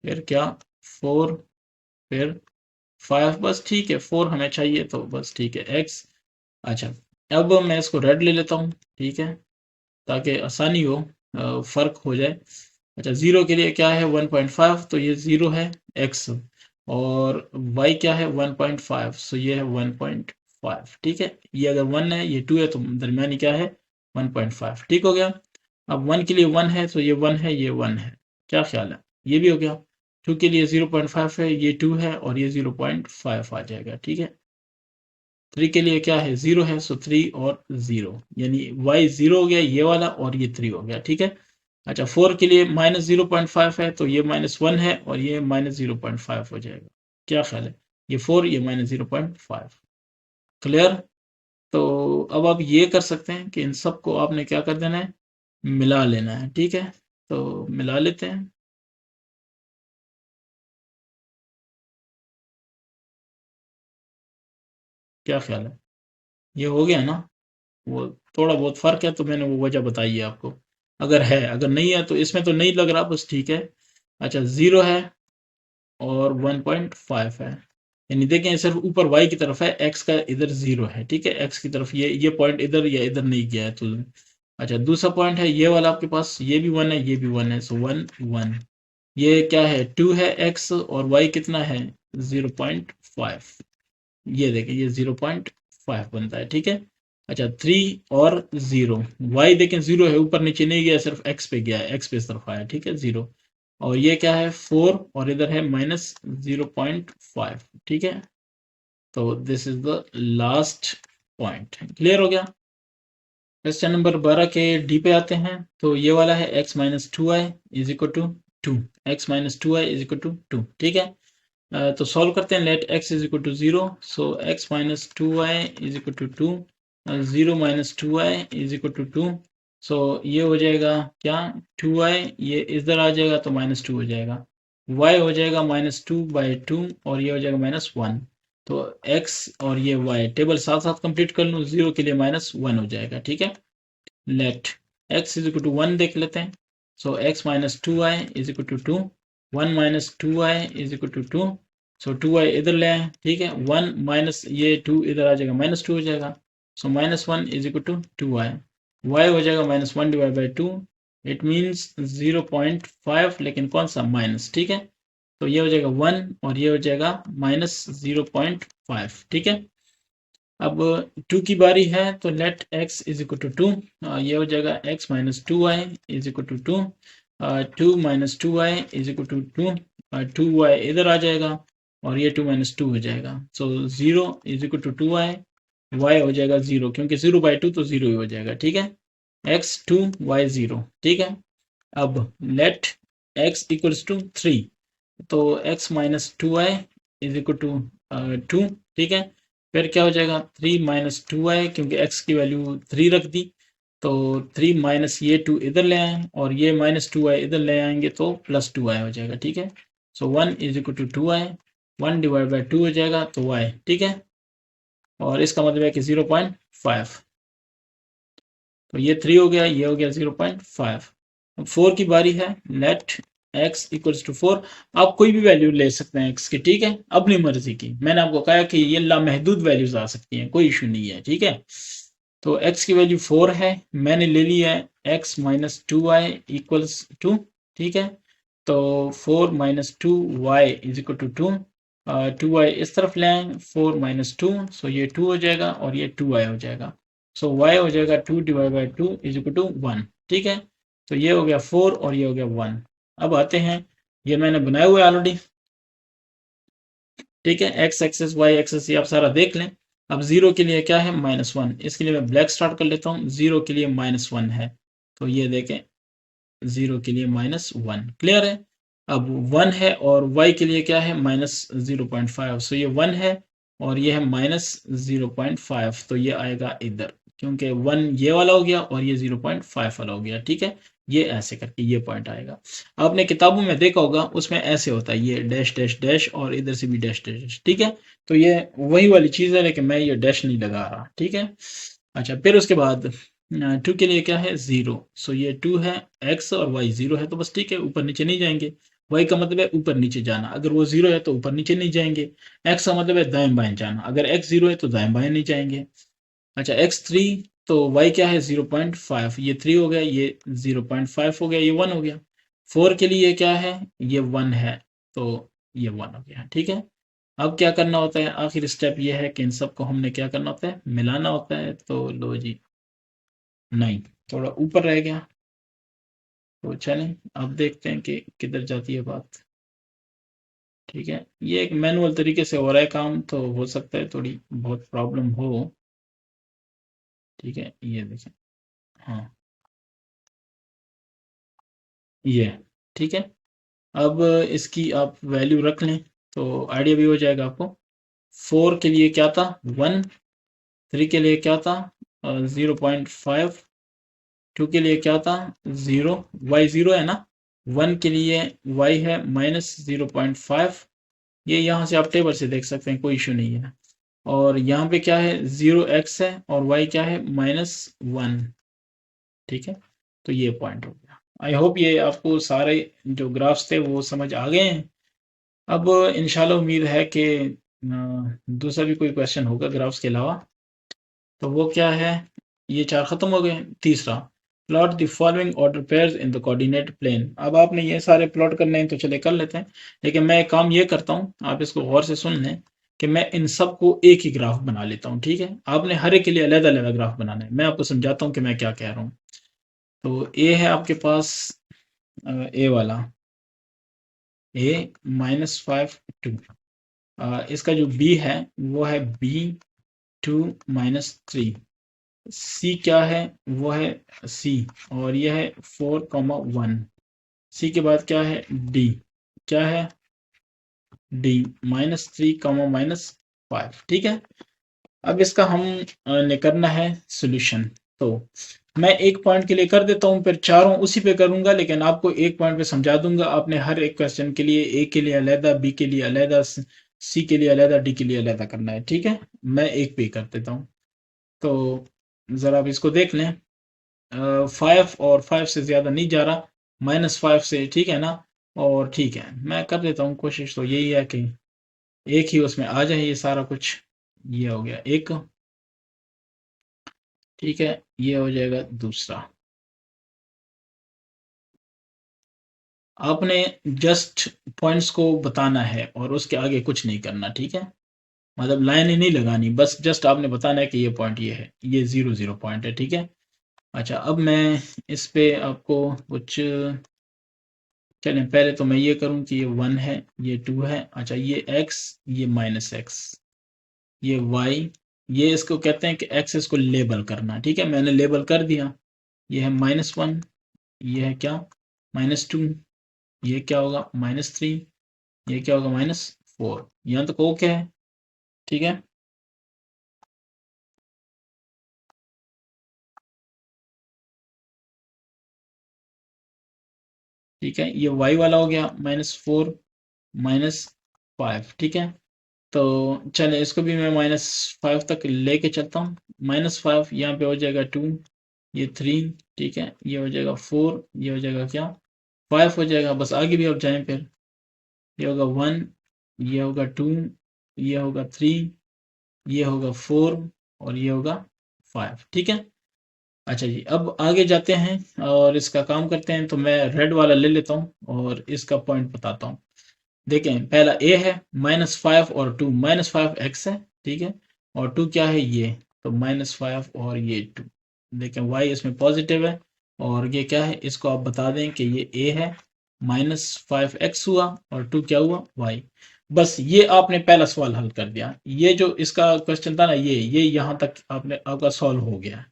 फिर क्या 4, फिर 5, बस ठीक है, 4 हमें चाहिए, तो बस ठीक है x। अच्छा, अब मैं इसको रेड ले लेता हूँ, ठीक है, ताकि आसानी हो, फ़र्क हो जाए। अच्छा, 0 के लिए क्या है, 1.5, तो ये 0 है x, और y क्या है, 1.5, सो ये है 1.5, ठीक है। ये अगर 1 है, ये 2 है, तो दरमियानी क्या है, 1.5, ठीक हो गया। अब 1 के लिए 1 है, तो ये 1 है, ये 1 है, क्या ख्याल है, ये भी हो गया। 2 के लिए 0.5 है, ये 2 है, और ये 0.5 आ जाएगा, ठीक है। 3 के लिए क्या है, 0 है, सो 3 और 0, यानी y 0 हो गया, ये वाला, और ये 3 हो गया, ठीक है। अच्छा, 4 के लिए -0.5 है, तो ये -1 है, और ये -0.5 हो जाएगा, क्या ख्याल है, ये 4, ये -0.5, क्लियर। तो अब आप ये कर सकते हैं कि इन सबको आपने क्या कर देना है, मिला लेना है, ठीक है। तो मिला लेते हैं। क्या ख्याल है? ये हो गया ना? वो थोड़ा बहुत फ़र्क है तो मैंने वो वजह बताई है आपको। अगर है, अगर नहीं है तो इसमें तो नहीं लग रहा, बस ठीक है। अच्छा 0 है और 1.5 है। यानी देखें सिर्फ ऊपर y की तरफ है, x का इधर 0 है, ठीक है? x की तरफ ये पॉइंट इधर या इधर नहीं गया है तो अच्छा दूसरा पॉइंट है ये वाला आपके पास, ये भी 1 है, ये भी 1 है, सो 1 1। ये क्या है? 2 है x और y कितना है? 0.5। ये देखें ये 0.5 बनता है, ठीक है? अच्छा 3 और 0, y देखें 0 है, ऊपर नीचे नहीं गया, सिर्फ x पे गया है, x पे इस तरफ आया, ठीक है? 0। और ये क्या है? 4 और इधर है -0.5, ठीक है? तो this is the last point. Clear हो गया? क्वेश्चन नंबर 12 के डी पे आते हैं। तो ये वाला है x minus 2i is equal to 2, x minus 2i is equal to 2, ठीक है? तो सॉल्व करते हैं। Let x is equal to 0, so x minus 2i is equal to 2, 0 minus 2i is equal to 2। So ये हो जाएगा क्या? 2i, ये इधर आ जाएगा तो -2 हो जाएगा, y हो जाएगा -2/2 और ये हो जाएगा -1। तो x और ये y टेबल साथ साथ कंप्लीट कर लूँ, 0 के लिए -1 हो जाएगा, ठीक है? Let x is equal to 1 देख लेते हैं। So x minus 2i is equal to 2, 1 minus 2i is equal to 2। So 2i इधर ले आए, ठीक है? 1 माइनस ये 2 इधर आ जाएगा, -2 हो जाएगा। So -1 is equal to 2i, y हो जाएगा -1 डिवाइड बाई 2, इट मीन्स 0.5, लेकिन कौन सा? माइनस, ठीक है? तो ये हो जाएगा 1 और ये हो जाएगा -0.5, ठीक है? अब 2 की बारी है तो let x is equal to 2, ये हो जाएगा x minus 2i is equal to 2, 2 minus 2i is equal to 2, 2y इधर आ जाएगा और ये 2 माइनस 2 हो जाएगा। So 0 is equal to 2i, y हो जाएगा 0, क्योंकि 0/2 तो 0 ही हो जाएगा, ठीक है? x 2 y 0, ठीक है? अब लेट x इक्वल्स टू 3, तो x minus 2i is equal to 2, ठीक है? फिर क्या हो जाएगा? 3 माइनस 2i, क्योंकि x की वैल्यू 3 रख दी, तो 3 माइनस ये 2 इधर ले आए और ये -2i इधर ले आएंगे तो +2i हो जाएगा, ठीक है? So 1 is equal to 2i, 1 divide by 2 हो जाएगा तो y, ठीक है? और इसका मतलब है कि 0.5, तो ये 3 हो गया, ये हो गया 0.5। अब 4 की बारी है। लेट x इक्वल्स टू 4, आप कोई भी वैल्यू ले सकते हैं x की, ठीक है? अपनी मर्जी की। मैंने आपको कहा कि ये लामहदूद वैल्यूज आ सकती हैं, कोई इशू नहीं है, ठीक है? तो x की वैल्यू 4 है, मैंने ले ली है x minus 2i equals to, ठीक है? तो 4 minus 2y is equal to 2, 2y इस तरफ ले आए, 4 माइनस 2, सो ये 2 हो जाएगा और ये 2y हो जाएगा। सो y हो जाएगा 2 divide by 2 is equal to 1, ठीक है? तो ये हो गया 4 और ये हो गया 1। अब आते हैं, ये मैंने बनाया हुआ है ऑलरेडी, ठीक है? x एक्सेस y एक्सेस ये आप सारा देख लें। अब 0 के लिए क्या है? -1, इसके लिए मैं ब्लैक स्टार्ट कर लेता हूँ। 0 के लिए -1 है, तो ये देखें 0 के लिए -1, क्लियर है? अब 1 है और y के लिए क्या है? -0.5, सो ये 1 है और ये है -0.5, तो ये आएगा इधर, क्योंकि 1 ये वाला हो गया और ये 0.5 वाला हो गया, ठीक है? ये ऐसे करके ये पॉइंट आएगा। आपने किताबों में देखा होगा, उसमें ऐसे होता है, ये डैश डैश डैश और इधर से भी डैश डैश, ठीक है? तो ये वही वाली चीज़ है, लेकिन मैं ये डैश नहीं लगा रहा, ठीक है? अच्छा फिर उसके बाद 2 के लिए क्या है? 0, सो ये 2 है, x और y 0 है, तो बस ठीक है, ऊपर नीचे नहीं जाएंगे। y का मतलब है ऊपर नीचे जाना, अगर वो 0 है तो ऊपर नीचे नहीं जाएंगे। x का मतलब है दाएं बाएं जाना, अगर x 0 है तो दाएं बाएं नहीं जाएंगे। अच्छा x 3, तो y क्या है? 0.5, ये 3 हो गया, ये 0.5 हो गया, ये 1 हो गया। 4 के लिए क्या है? ये 1 है, तो ये 1 हो गया, ठीक है? अब क्या करना होता है? आखिर स्टेप ये है कि इन सबको हमने क्या करना होता है? मिलाना होता है। तो लो जी, नहीं, थोड़ा ऊपर रह गया, तो चलें अब देखते हैं कि किधर जाती है बात, ठीक है? ये एक मैनुअल तरीके से हो रहा है काम, तो हो सकता है थोड़ी बहुत प्रॉब्लम हो, ठीक है? ये देखें, हाँ ये, ठीक है? अब इसकी आप वैल्यू रख लें तो आइडिया भी हो जाएगा आपको। 4 के लिए क्या था? 1, 3 के लिए क्या था? 0.5, 2 के लिए क्या था? 0, y 0 है ना? 1 के लिए y है -0.5, ये यहाँ से आप टेबल से देख सकते हैं, कोई इशू नहीं है। और यहाँ पे क्या है 0x है और y क्या है -1, ठीक है। तो ये पॉइंट हो गया। आई होप ये आपको सारे जो ग्राफ्स थे वो समझ आ गए हैं। अब इंशाल्लाह उम्मीद है कि दूसरा भी कोई क्वेश्चन होगा ग्राफ्स के अलावा। तो वो क्या है, ये 4 खत्म हो गए। तीसरा, plot the following order pairs in the coordinate plane. अब आपने ये सारे प्लॉट करने हैं तो चले कर लेते हैं, लेकिन मैं एक काम ये करता हूँ, आप इसको गौर से सुन लें कि मैं इन सब को एक ही ग्राफ बना लेता हूँ, ठीक है। आपने हर एक के लिए अलग अलग ग्राफ बनाना है। मैं आपको समझाता हूँ कि मैं क्या कह रहा हूँ। तो ए है आपके पास, ए वाला, ए -5 2। इसका जो बी है वो है B2-3। सी क्या है, वो है सी, और यह है 4,1। सी के बाद क्या है डी, क्या है डी -3, -5, ठीक है। अब इसका हम ने करना है सॉल्यूशन। तो मैं एक पॉइंट के लिए कर देता हूँ, फिर चारों उसी पे करूंगा, लेकिन आपको एक पॉइंट पे समझा दूंगा। आपने हर एक क्वेश्चन के लिए ए के लिए अलहदा, बी के लिए अलहदा, सी के लिए अलहदा, डी के लिए अलहदा करना है, ठीक है। मैं एक पे ही कर देता हूँ। तो ज़रा आप इसको देख लें। 5 और 5 से ज़्यादा नहीं जा रहा, -5 से, ठीक है ना। और ठीक है, मैं कर देता हूँ कोशिश। तो यही है कि एक ही उसमें आ जाए ये सारा कुछ। ये हो गया एक, ठीक है। ये हो जाएगा दूसरा। आपने जस्ट पॉइंट्स को बताना है और उसके आगे कुछ नहीं करना, ठीक है। मतलब लाइन ही नहीं लगानी, बस जस्ट आपने बताना है कि ये पॉइंट ये है, ये 0 0 पॉइंट है, ठीक है। अच्छा, अब मैं इस पे आपको कुछ, चलें पहले तो मैं ये करूं कि ये 1 है, ये 2 है। अच्छा, ये x, ये -x, ये y, ये इसको कहते हैं कि x, इसको लेबल करना, ठीक है। मैंने लेबल कर दिया। ये है -1, ये है क्या -2, ये क्या होगा -3, ये क्या होगा -4। यहाँ तक ओके है, ठीक है। ठीक है, ये y वाला हो गया -4 -5, ठीक है। तो चले इसको भी मैं -5 तक लेके चलता हूँ। -5 यहाँ पे हो जाएगा 2, ये 3, ठीक है। ये हो जाएगा 4, ये हो जाएगा क्या 5 हो जाएगा। बस आगे भी अब जाएं फिर, ये होगा 1, ये होगा 2, ये होगा 3, ये होगा 4, और ये होगा 5, ठीक है। अच्छा जी, अब आगे जाते हैं और इसका काम करते हैं। तो मैं रेड वाला ले लेता हूँ और इसका पॉइंट बताता हूँ। देखें, पहला ए है -5 और 2, -5x है, ठीक है। और 2 क्या है ये, तो -5 और ये 2। देखें y इसमें पॉजिटिव है, और ये क्या है, इसको आप बता दें कि ये a है, -5x हुआ और 2 क्या हुआ y। बस ये आपने पहला सवाल हल कर दिया। ये जो इसका क्वेश्चन था ना, ये यहाँ तक आपने आपका सॉल्व हो गया।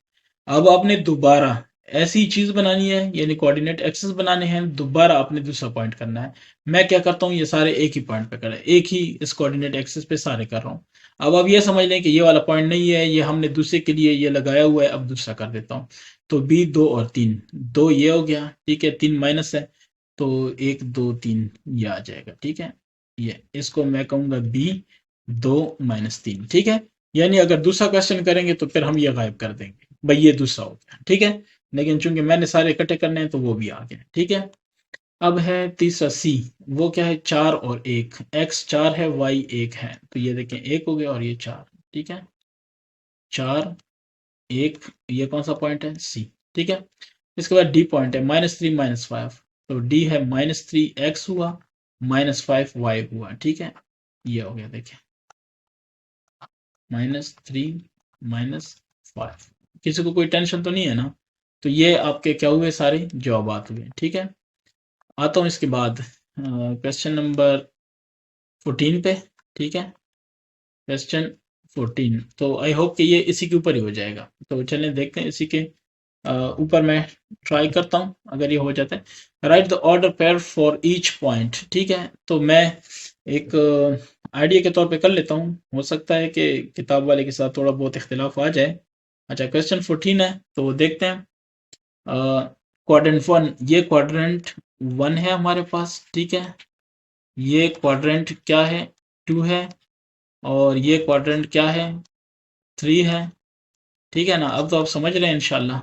अब आपने दोबारा ऐसी चीज बनानी है, यानी कोऑर्डिनेट एक्सेस बनाने हैं। दोबारा आपने दूसरा पॉइंट करना है। मैं क्या करता हूँ, ये सारे एक ही पॉइंट पे कर रहे हैं, एक ही इस कोऑर्डिनेट एक्सेस पे सारे कर रहा हूँ। अब आप ये समझ लें कि ये वाला पॉइंट नहीं है, ये हमने दूसरे के लिए ये लगाया हुआ है। अब दूसरा कर देता हूँ। तो बी 2 और 3, 2 ये हो गया, ठीक है। 3 माइनस है, तो 1 2 3 ये आ जाएगा, ठीक है। ये इसको मैं कहूंगा B2-3, ठीक है। यानी अगर दूसरा क्वेश्चन करेंगे तो फिर हम ये गायब कर देंगे, भाई ये दूसरा हो गया, ठीक है। लेकिन चूंकि मैंने सारे इकट्ठे करने हैं तो वो भी आ गए, ठीक है। अब है तीसरा सी, वो क्या है 4 और 1, x 4 है, y 1 है। तो ये देखें 1 हो गया और ये 4, ठीक है। 4 1, ये कौन सा पॉइंट है सी, ठीक है। इसके बाद डी पॉइंट है -3 -5। तो डी है -3x हुआ, -5y हुआ, ठीक है। ये हो गया, देखें -3 -5। किसी को कोई टेंशन तो नहीं है ना। तो ये आपके क्या हुए, सारे जवाब हुए, ठीक है। आता हूँ इसके बाद क्वेश्चन नंबर 14 पे, ठीक है। क्वेश्चन 14, तो आई होप कि ये इसी के ऊपर ही हो जाएगा। तो चलें देखते हैं, इसी के ऊपर मैं ट्राई करता हूँ। अगर ये हो जाता है, right the order pair for each point, ठीक है। तो मैं एक आइडिया के तौर पे कर लेता हूँ, हो सकता है कि किताब वाले के साथ थोड़ा बहुत इख्तिलाफ आ जाए। अच्छा, क्वेश्चन 14 है, तो देखते हैं। क्वाड्रेंट 1, ये क्वाड्रेंट 1 है हमारे पास, ठीक है। ये क्वाड्रेंट क्या है 2 है, और ये क्वाड्रेंट क्या है, 3 है, ठीक है ना। अब तो आप समझ रहे हैं इंशाल्लाह।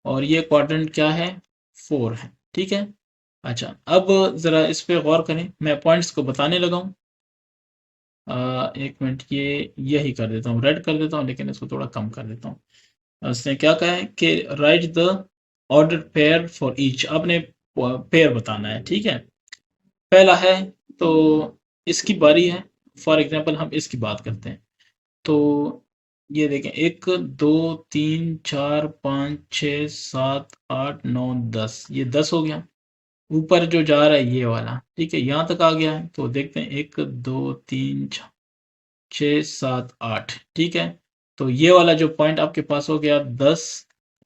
और ये क्वाड्रेंट क्या है, 4 है, ठीक है। अच्छा, अब ज़रा इस पे गौर करें, मैं पॉइंट्स को बताने लगा हूँ। एक मिनट, ये यही कर देता हूँ, रेड कर देता हूँ, लेकिन इसको थोड़ा कम कर देता हूँ। उसने क्या कहा है कि right the order pair for each, आपने पेयर बताना है, ठीक है। पहला है, तो इसकी बारी है। फॉर एग्जांपल हम इसकी बात करते हैं, तो ये देखें, 1 2 3 4 5 6 7 8 9 10, ये 10 हो गया। ऊपर जो जा रहा है ये वाला, ठीक है, यहाँ तक आ गया है। तो देखते हैं, 1 2 3 6 7 8, ठीक है। तो ये वाला जो पॉइंट आपके पास हो गया 10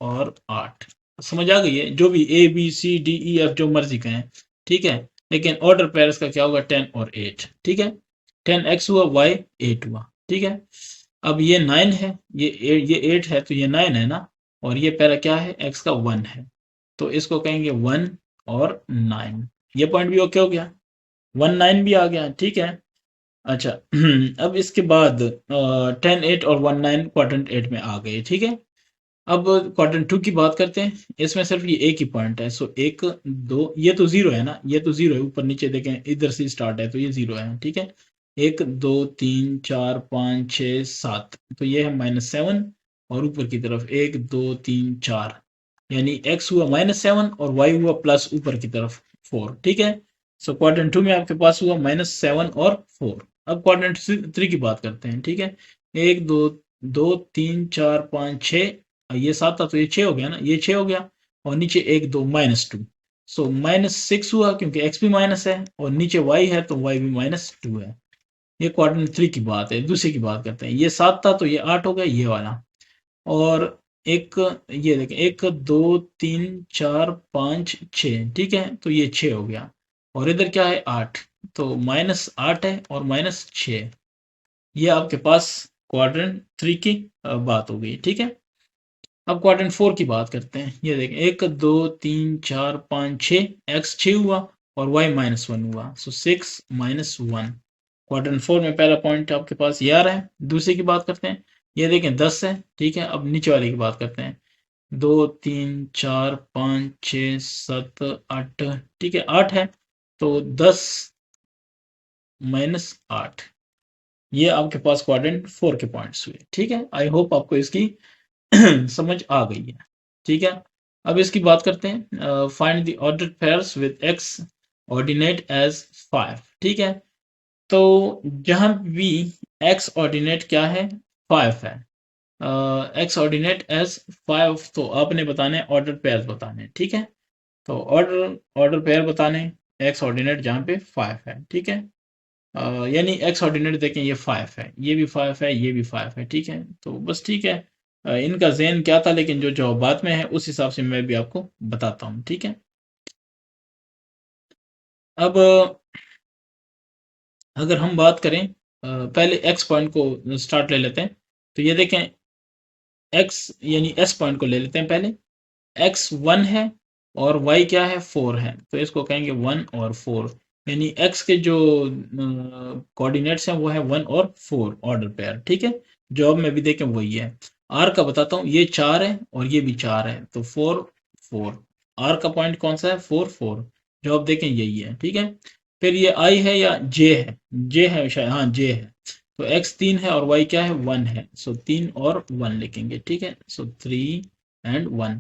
और 8, समझ आ गई है। जो भी ABCDEF जो मर्जी कहें, ठीक है। लेकिन ऑर्डर पेयर्स का क्या होगा, 10 और 8, ठीक है। 10x हुआ, y 8 हुआ, ठीक है। अब ये 9 है, ये 8 है, तो ये 9 है ना। और ये पहला क्या है, x का 1 है, तो इसको कहेंगे 1 और 9। ये पॉइंट भी ओके हो गया, 1 9 भी आ गया, ठीक है। अच्छा, अब इसके बाद 10 8 और 1 9 क्वाड्रेंट 8 में आ गए, ठीक है। अब क्वाड्रेंट 2 की बात करते हैं, इसमें सिर्फ ये एक ही पॉइंट है। सो 1 2, ये तो जीरो है ना, ये तो जीरो है, ऊपर नीचे देखें इधर से स्टार्ट है, तो ये जीरो है, ठीक है। 1 2 3 4 5 6 7, तो ये है -7। और ऊपर की तरफ 1 2 3 4, यानी x हुआ -7 और y हुआ प्लस ऊपर की तरफ 4, ठीक है। सो क्वाड्रेंट 2 में आपके पास हुआ -7 और 4। अब क्वाड्रेंट 3 की बात करते हैं, ठीक है। 1 2 2 3 4 5 6, ये 7 था, तो ये 6 हो गया ना, ये 6 हो गया। और नीचे 1 2 -2, सो -6 हुआ, क्योंकि x भी माइनस है और नीचे y है, तो y भी -2 है। ये क्वाड्रेंट 3 की बात है। दूसरी की बात करते हैं, ये 7 था, तो ये 8 हो गया, ये वाला। और एक, ये देखें, 1 2 3 4 5 6, ठीक है, तो ये 6 हो गया। और इधर क्या है, 8, तो -8 है और -6। ये आपके पास क्वाड्रेंट 3 की बात हो गई, ठीक है। अब क्वाड्रेंट 4 की बात करते हैं, ये देखें, 1 2 3 4 5 6, x 6 हुआ और y -1 हुआ, सो 6 -1। क्वाड्रेंट 4 में पहला पॉइंट आपके पास ये आ रहा है। दूसरे की बात करते हैं, ये देखें 10 है, ठीक है। अब नीचे वाले की बात करते हैं, 2 3 4 5 6 7 8, ठीक है, 8 है, तो 10 -8। ये आपके पास क्वाड्रेंट 4 के पॉइंट्स हुए, ठीक है। आई होप आपको इसकी समझ आ गई है, ठीक है। अब इसकी बात करते हैं, find the order pairs with x ordinate as 5, ठीक है। तो जहां भी x ऑर्डिनेट क्या है, 5 है, x ऑर्डिनेट एज 5, तो आपने बताने ऑर्डर पेयर्स बताने, ठीक है। तो ऑर्डर ऑर्डर पेयर बताने, x ऑर्डिनेट जहाँ पे 5 है, ठीक है। यानी एक्स ऑर्डिनेट देखें, ये 5 है, ये भी 5 है, ये भी 5 है, ठीक है। तो बस ठीक है, इनका ज़हन क्या था, लेकिन जो जवाबात में है उस हिसाब से मैं भी आपको बताता हूँ, ठीक है। अब अगर हम बात करें, पहले एक्स पॉइंट को स्टार्ट ले लेते हैं। तो ये देखें, एक्स यानी एस पॉइंट को ले लेते हैं पहले। एक्स 1 है और वाई क्या है, 4 है, तो इसको कहेंगे 1 और 4। यानी एक्स के जो कोऑर्डिनेट्स हैं वो है 1 और 4 ऑर्डर पेयर, ठीक है। जॉब में भी देखें वही है। आर का बताता हूँ, ये 4 है और ये भी 4 है, तो 4 4। आर का पॉइंट कौन सा है, 4 4। जॉब देखें यही है, ठीक है। फिर ये आई है या जे है, जे है शायद, हाँ जे है। तो एक्स 3 है और वाई क्या है, 1 है, सो 3 और 1 लिखेंगे, ठीक है। So 3 and 1।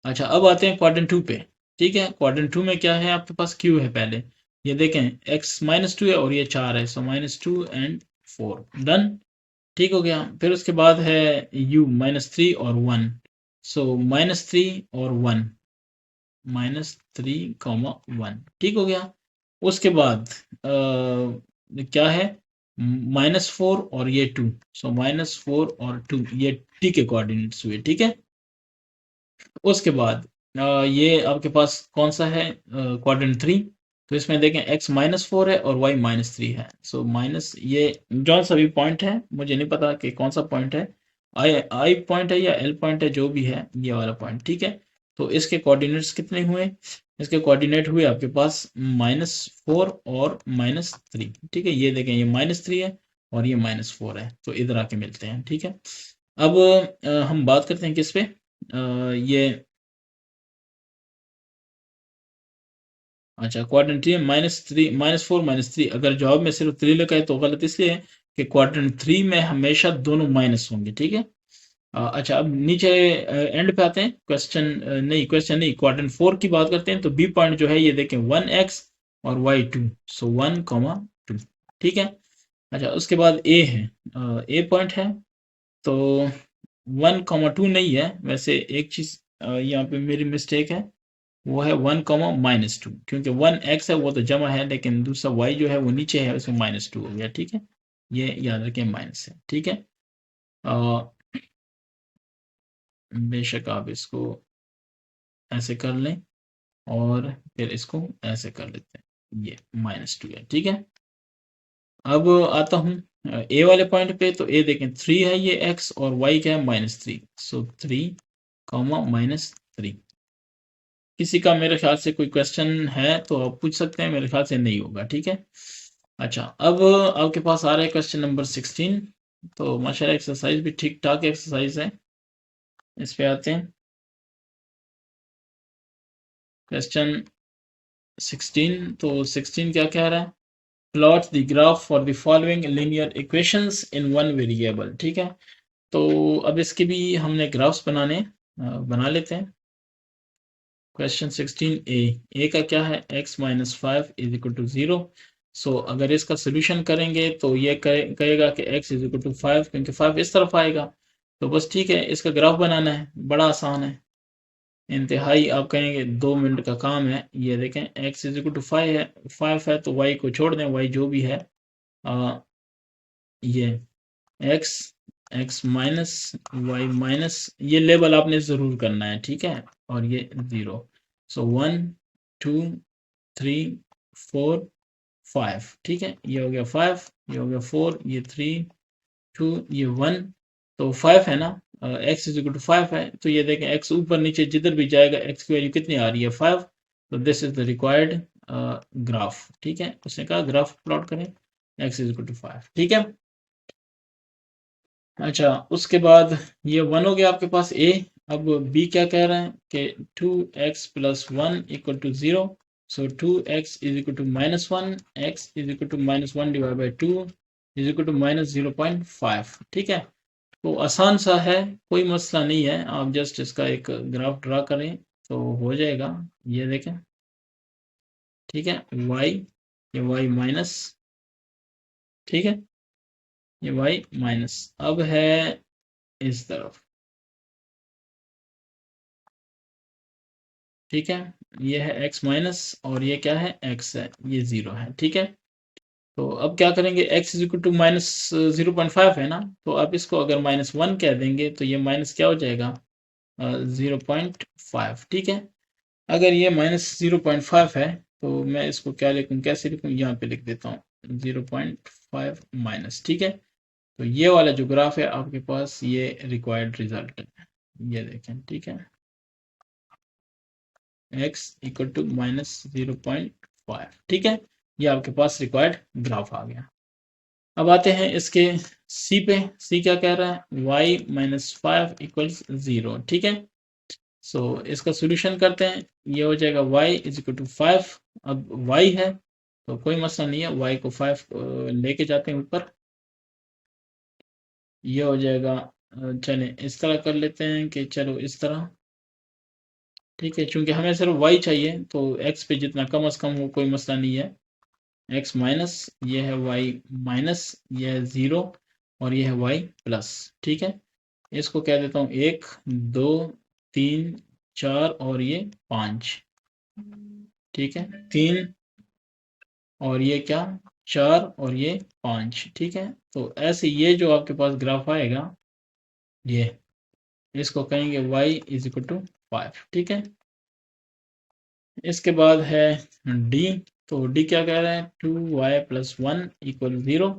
अच्छा, अब आते हैं क्वाड्रेंट 2 पे, ठीक है। क्वाड्रेंट 2 में क्या है, आपके पास क्यू है पहले। ये देखें, x -2 है और ये 4 है, सो -2 एंड 4, डन, ठीक हो गया। फिर उसके बाद है u -3 और 1, सो -3 और 1, -3, 1, ठीक हो गया। उसके बाद क्या है, -4 और ये 2, सो -4 और 2, ये t के कोऑर्डिनेट्स हुए, ठीक है। उसके बाद ये आपके पास कौन सा है, क्वाड्रेंट 3। तो इसमें देखें, x -4 है और y -3 है, सो माइनस ये जौन सा भी पॉइंट है, मुझे नहीं पता कि कौन सा पॉइंट है, आई पॉइंट है या एल पॉइंट है, जो भी है ये वाला पॉइंट, ठीक है। तो इसके कोऑर्डिनेट्स कितने हुए, इसके कोऑर्डिनेट हुए आपके पास -4 और -3, ठीक है। ये देखें, ये -3 है और ये -4 है, तो इधर आके मिलते हैं। ठीक है, अब हम बात करते हैं किस पे, ये अच्छा क्वाड्रेंट 3 -3 -4 -3, अगर जवाब में सिर्फ 3 लिखा है तो गलत इसलिए है कि क्वाड्रेंट 3 में हमेशा दोनों माइनस होंगे। ठीक है, अच्छा अब नीचे एंड पे आते हैं, क्वेश्चन नहीं, क्वाड्रेंट 4 की बात करते हैं। तो बी पॉइंट जो है ये देखें 1x और y 2, सो 1, 2। ठीक है, अच्छा उसके बाद ए है, ए पॉइंट है, तो 1, 2 नहीं है वैसे, एक चीज यहाँ पे मेरी मिस्टेक है, वो है 1, -2, क्योंकि 1x है वो तो जमा है, लेकिन दूसरा y जो है वो नीचे है, उसमें -2 हो गया। ठीक है, ये याद रखें माइनस है। ठीक है, अ, बेशक आप इसको ऐसे कर लें और फिर इसको ऐसे कर लेते हैं, ये -2 है। ठीक है, अब आता हूँ ए वाले पॉइंट पे। तो ए देखें 3 है ये x, और y क्या है -3, सो 3, -3। किसी का मेरे ख्याल से कोई क्वेश्चन है तो आप पूछ सकते हैं, मेरे ख्याल से नहीं होगा। ठीक है, अच्छा अब आपके पास आ रहा है क्वेश्चन नंबर 16। तो माशाल्लाह एक्सरसाइज भी ठीक ठाक एक्सरसाइज है। इस पे आते हैं, क्वेश्चन 16। तो 16 क्या कह रहा है, plot the graph for the following linear equations in one variable. ठीक है, तो अब इसके भी हमने ग्राफ्स बना लेते हैं। क्वेश्चन 16 ए का क्या है, x-5 इज इक्वल टू 0। सो अगर इसका सोल्यूशन करेंगे तो ये कहेगा कि x इज इक्वल टू 5, क्योंकि 5 इस तरफ आएगा। तो बस ठीक है, इसका ग्राफ बनाना है, बड़ा आसान है, इंतहाई आप कहेंगे 2 मिनट का काम है। ये देखें x इज इक्वल टू 5 है, तो y को छोड़ दें, y जो भी है, आ, ये x, x minus y minus, ये लेबल आपने जरूर करना है। ठीक है, और ये 0, सो 1, 2, 3, 4, 5। ठीक है, ये हो गया 5, ये हो गया 4, ये 3, 2, ये 1। तो 5 है ना, x इज इक्वल टू 5 है, तो ये देखें x ऊपर नीचे जिधर भी जाएगा x की वैल्यू कितनी आ रही है, 5। तो this is the required graph. ठीक है, उसने कहा ग्राफ प्लॉट करें, x इज इक्वल टू 5। ठीक है, अच्छा उसके बाद ये 1 हो गया आपके पास ए। अब बी क्या कह रहे हैं कि 2x + 1 = 0। So 2x is equal to -1, x is equal to -1 divide by 2 is equal to -0.5। ठीक है, तो आसान सा है, कोई मसला नहीं है, आप जस्ट इसका एक ग्राफ ड्रा करें तो हो जाएगा। ये देखें, ठीक है, y, ये y माइनस, ठीक है, ये y माइनस, अब है इस तरफ। ठीक है, ये है x माइनस, और ये क्या है, x है, ये 0 है। ठीक है, तो अब क्या करेंगे, x इज इक्वल टू -0.5 है ना, तो अब इसको अगर -1 कह देंगे तो ये माइनस क्या हो जाएगा, 0.5। ठीक है, अगर ये -0.5 है तो मैं इसको क्या लिखूं, कैसे लिखूं, यहाँ पे लिख देता हूँ 0.5 माइनस। ठीक है, तो ये वाला जो ग्राफ है आपके पास, ये रिक्वायर्ड रिजल्ट है, ये देखें। ठीक है, x इक्वल टू -0.5। ठीक है, ये आपके पास रिक्वायर्ड ग्राफ आ गया। अब आते हैं इसके सी पे। सी क्या कह रहा है, y-5 = 0। ठीक है, सो इसका सोल्यूशन करते हैं, ये हो जाएगा y इज इक्वल टू 5। अब y है तो कोई मसला नहीं है, y को 5 लेके जाते हैं ऊपर, ये हो जाएगा, चलें इस तरह कर लेते हैं कि चलो इस तरह। ठीक है, चूंकि हमें सिर्फ y चाहिए तो x पे जितना कम से कम हो कोई मसला नहीं है। x माइनस, ये है y माइनस, ये है 0, और ये है y प्लस। ठीक है, इसको कह देता हूँ 1, 2, 3, 4, और ये 5। ठीक है, 3, और ये क्या, 4, और ये 5। ठीक है, तो ऐसे ये जो आपके पास ग्राफ आएगा, ये इसको कहेंगे y इज इक्वल टू 5। ठीक है, इसके बाद है डी। तो डी क्या कह रहे हैं, 2y + 1 = 0।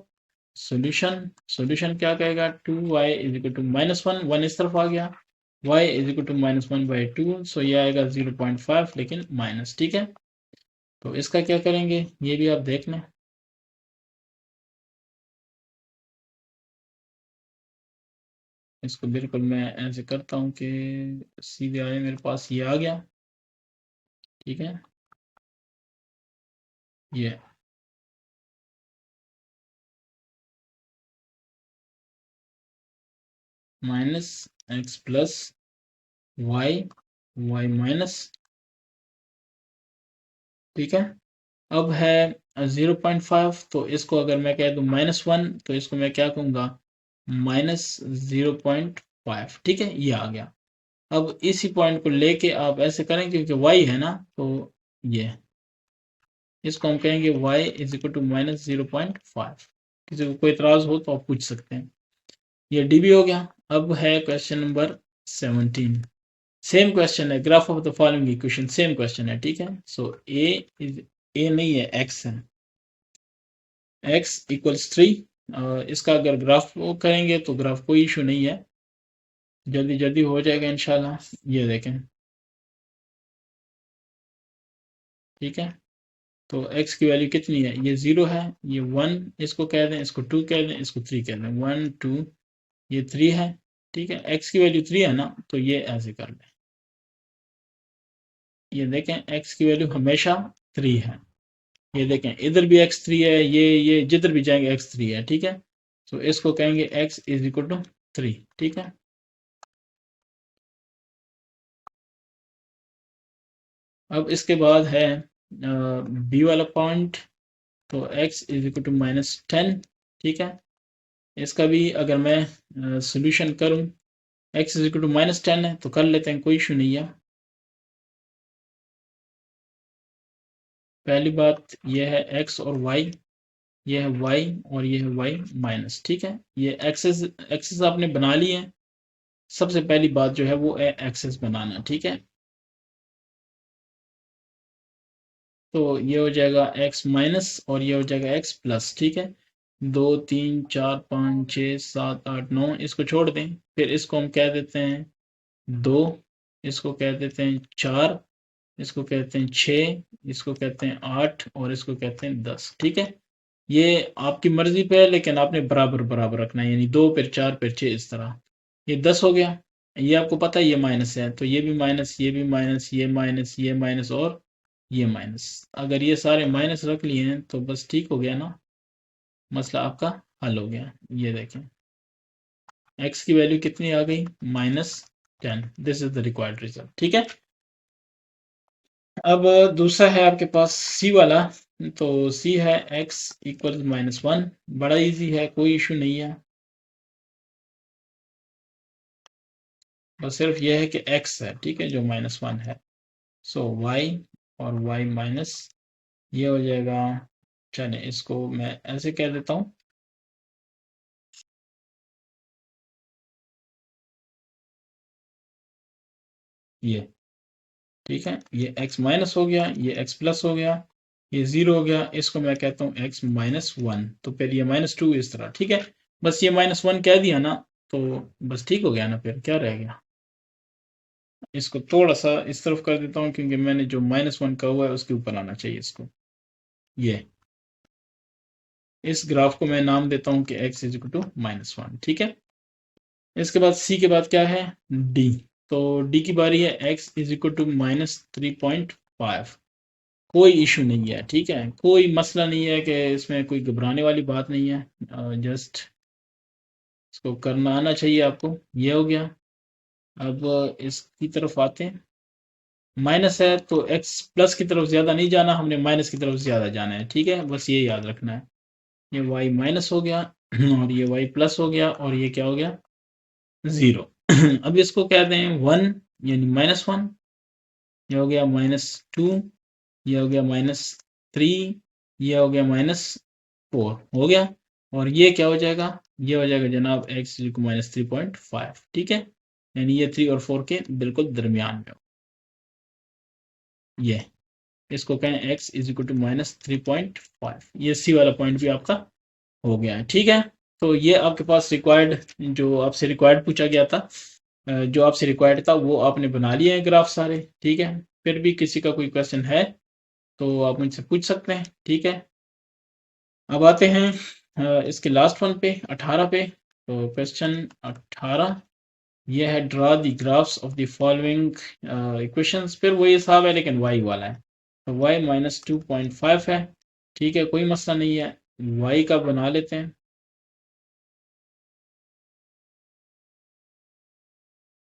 सॉल्यूशन, सॉल्यूशन क्या कहेगा, 2y इज इक्वल टू -1, 1 इस तरफ आ गया, y इज इक्वल टू -1/2, सो ये आएगा 0.5 लेकिन माइनस। ठीक है, तो इसका क्या करेंगे, ये भी आप देख लें। इसको बिल्कुल मैं ऐसे करता हूँ कि सीधे आए, मेरे पास ये आ गया, ठीक है, ये minus x plus y, y minus, ठीक है। अब है 0.5, तो इसको अगर मैं कह दूं -1, तो इसको मैं क्या कहूँगा, -0.5, ठीक है, ये आ गया। अब इसी पॉइंट को लेके आप ऐसे करें, क्योंकि y है ना, तो ये इसको हम कहेंगे y इज इक्वल टू -0.5। किसी को कोई इतराज हो तो आप पूछ सकते हैं। ये db हो गया। अब है क्वेश्चन नंबर 17। सेम क्वेश्चन है, graph of the following equation, same question है, ठीक है। सो ए नहीं है, x है, x इक्वल्स 3। इसका अगर ग्राफ करेंगे तो ग्राफ कोई इशू नहीं है, जल्दी जल्दी हो जाएगा इंशाल्लाह। ये देखें, ठीक है। तो x की वैल्यू कितनी है, ये 0 है, ये 1 इसको कह दें, इसको 2 कह दें, इसको 3 कह दें, 1 2, ये 3 है, ठीक है। x की वैल्यू 3 है ना, तो ये ऐसे कर लें, ये देखें x की वैल्यू हमेशा 3 है। ये देखें, इधर भी x3 है, ये जिधर भी जाएंगे x3 है, ठीक है। तो इसको कहेंगे x इज इक्वल टू 3, ठीक है। अब इसके बाद है बी वाला पॉइंट, तो x इज इक्वल टू -10, ठीक है। इसका भी अगर मैं सोल्यूशन करूं, x इज इक्वल टू -10 है, तो कर लेते हैं, कोई इशू नहीं है। पहली बात ये है x और y, ये है y और ये है y माइनस, ठीक है। ये एक्सेस एक्सेस आपने बना लिए हैं। सबसे पहली बात जो है वो है एक्सेस बनाना, ठीक है। तो ये हो जाएगा x माइनस और ये हो जाएगा x प्लस, ठीक है। 2 3 4 5 6 7 8 9, इसको छोड़ दें, फिर इसको हम कह देते हैं 2, इसको कह देते हैं 4, इसको कहते हैं 6, इसको कहते हैं 8 और इसको कहते हैं 10, ठीक है। ये आपकी मर्जी पे है, लेकिन आपने बराबर बराबर रखना है, यानी 2 फिर 4 फिर 6, इस तरह। ये 10 हो गया। ये आपको पता है ये माइनस है, तो ये भी माइनस, ये भी माइनस, ये माइनस, ये माइनस और ये माइनस। अगर ये सारे माइनस रख लिए हैं तो बस ठीक हो गया ना, मसला आपका हल हो गया। ये देखें, x की वैल्यू कितनी आ गई, -10। This is the required result, ठीक है। अब दूसरा है आपके पास सी वाला, तो सी है x इक्वल -1। बड़ा इजी है, कोई इशू नहीं है, बस सिर्फ यह है कि x है, ठीक है, जो -1 है। सो y और y माइनस, ये हो जाएगा, चलिए इसको मैं ऐसे कह देता हूँ, ये, ठीक है। ये x माइनस हो गया, ये x प्लस हो गया, ये 0 हो गया, इसको मैं कहता हूँ x -1, तो फिर ये -2, इस तरह, ठीक है। बस ये -1 कह दिया ना, तो बस ठीक हो गया ना, फिर क्या रह गया। इसको थोड़ा सा इस तरफ कर देता हूँ, क्योंकि मैंने जो -1 का हुआ है उसके ऊपर आना चाहिए इसको। ये इस ग्राफ को मैं नाम देता हूँ कि x इज इक्वल टू -1, ठीक है। इसके बाद सी के बाद क्या है, डी। तो डी की बारी है, x इज इक्वल टू -3.5। कोई इशू नहीं है, ठीक है, कोई मसला नहीं है, कि इसमें कोई घबराने वाली बात नहीं है, जस्ट इसको करना आना चाहिए आपको। ये हो गया। अब इसकी तरफ आते हैं, माइनस है तो x प्लस की तरफ ज्यादा नहीं जाना, हमने माइनस की तरफ ज्यादा जाना है, ठीक है, बस ये याद रखना है। ये y माइनस हो गया और ये y प्लस हो गया और ये क्या हो गया, 0। अब इसको कह दें 1, यानी -1। ये हो गया -2, ये हो गया -3, ये हो गया -4, हो गया। और ये क्या हो जाएगा, ये हो जाएगा जनाब x -3.5, ठीक है, यानी ये 3 और 4 के बिल्कुल दरमियान में हो। ये इसको कहें x इज इक्वल टू -3.5। ये सी वाला पॉइंट भी आपका हो गया है, ठीक है। तो ये आपके पास रिक्वायर्ड, जो आपसे रिक्वायर्ड पूछा गया था, जो आपसे रिक्वायर्ड था वो आपने बना लिए हैं ग्राफ सारे, ठीक है। फिर भी किसी का कोई क्वेश्चन है तो आप मुझसे पूछ सकते हैं, ठीक है। अब आते हैं इसके लास्ट वन पे, 18 पे। तो क्वेश्चन 18, ये है draw the graphs of the following equations, फिर वही हिसाब है लेकिन y वाला है, तो y माइनस 2.5 है, ठीक है, कोई मसला नहीं है, y का बना लेते हैं,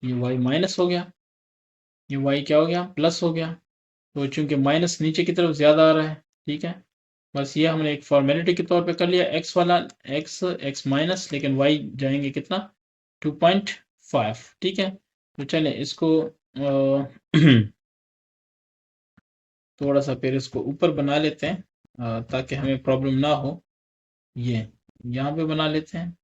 ये y माइनस हो गया, ये y क्या हो गया, प्लस हो गया, तो चूंकि माइनस नीचे की तरफ ज्यादा आ रहा है, ठीक है, बस ये हमने एक फॉर्मेलिटी के तौर पे कर लिया, x वाला x माइनस, लेकिन y जाएंगे कितना 2.5, ठीक है, तो चले इसको थोड़ा सा फिर इसको ऊपर बना लेते हैं ताकि हमें प्रॉब्लम ना हो, ये यहाँ पे बना लेते हैं,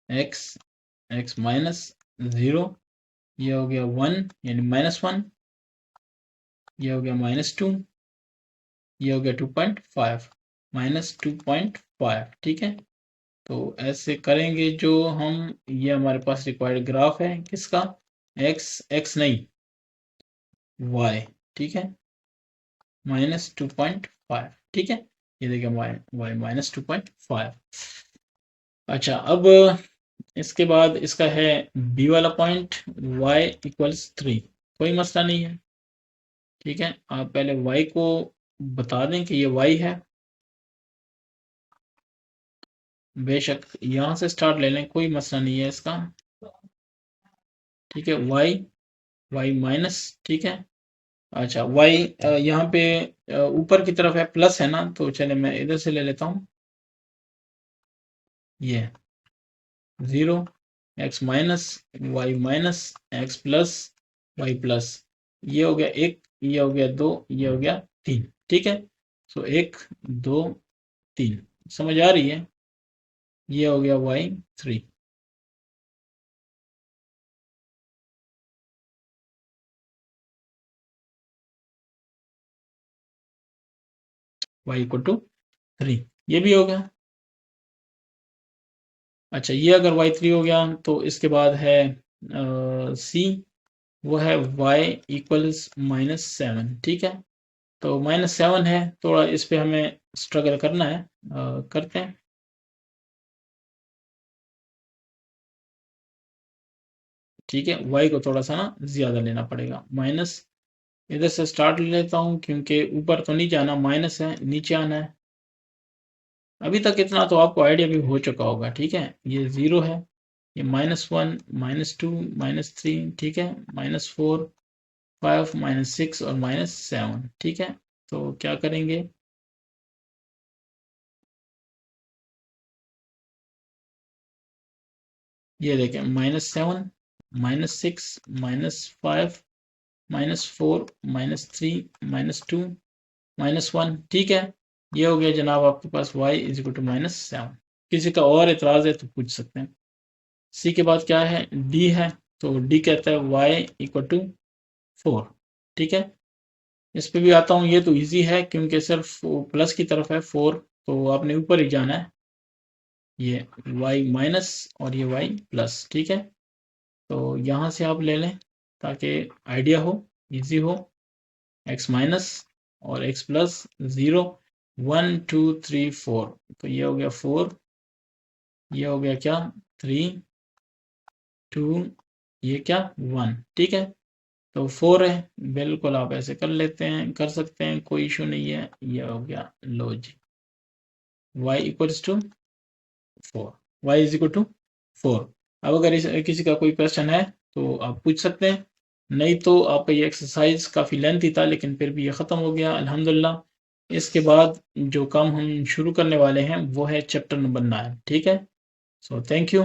x माइनस 0, ये हो गया 1 यानी -1, ये हो गया -2, ये हो गया 2.5 -2.5, ठीक है, तो ऐसे करेंगे जो हम, ये हमारे पास रिक्वायर्ड ग्राफ है किसका, x नहीं y, ठीक है, -2.5, ठीक है, ये देखिए y -2.5। अच्छा, अब इसके बाद इसका है b वाला पॉइंट y इक्वल्स 3, कोई मसला नहीं है, ठीक है, आप पहले y को बता दें कि ये y है, बेशक यहाँ से स्टार्ट ले लें, कोई मसला नहीं है इसका, ठीक है, y माइनस, ठीक है, अच्छा y यहाँ पे ऊपर की तरफ है, प्लस है ना, तो चले मैं इधर से ले लेता हूँ, ये 0, x minus y minus x plus y plus, ये हो गया 1, ये हो गया 2, ये हो गया 3, ठीक है, सो 1 2 3, समझ आ रही है, ये हो गया y3, y इक्वल टू 3, ये भी हो गया। अच्छा, ये अगर y3 हो गया तो इसके बाद है c, वो है y इक्वल्स -7, ठीक है, तो -7 है, थोड़ा इस पे हमें स्ट्रगल करना है, करते हैं, ठीक है, y को थोड़ा सा ना ज्यादा लेना पड़ेगा, माइनस, इधर से स्टार्ट ले लेता हूँ क्योंकि ऊपर तो नहीं जाना, माइनस है, नीचे आना है, अभी तक इतना तो आपको आइडिया भी हो चुका होगा, ठीक है, ये 0 है, ये -1 -2 -3, ठीक है, -4 5 -6 और -7, ठीक है, तो क्या करेंगे, ये देखें -7 -6 -5 -4 -3 -2 -1, ठीक है, ये हो गया जनाब आपके पास y इज इक्वल टू -7, किसी का और एतराज है तो पूछ सकते हैं। सी के बाद क्या है, डी है, तो डी कहता है y इक्वल टू 4, ठीक है, इस पे भी आता हूँ, ये तो इजी है क्योंकि सिर्फ प्लस की तरफ है 4, तो आपने ऊपर ही जाना है, ये y माइनस और ये y प्लस, ठीक है, तो यहाँ से आप ले लें ताकि आइडिया हो, इजी हो, x माइनस और x प्लस 0 1 2 3 4, तो ये हो गया 4, ये हो गया क्या 3 2, ये क्या 1, ठीक है, तो 4 है, बिल्कुल आप ऐसे कर लेते हैं, कर सकते हैं, कोई इशू नहीं है, ये हो गया, लो जी, y equals to 4, y is equal to 4। अब अगर किसी का कोई क्वेश्चन है तो आप पूछ सकते हैं, नहीं तो आपका ये एक्सरसाइज काफ़ी लेंथी था लेकिन फिर भी ये ख़त्म हो गया अल्हम्दुलिल्लाह। इसके बाद जो काम हम शुरू करने वाले हैं वो है चैप्टर नंबर 9, ठीक है, सो थैंक यू।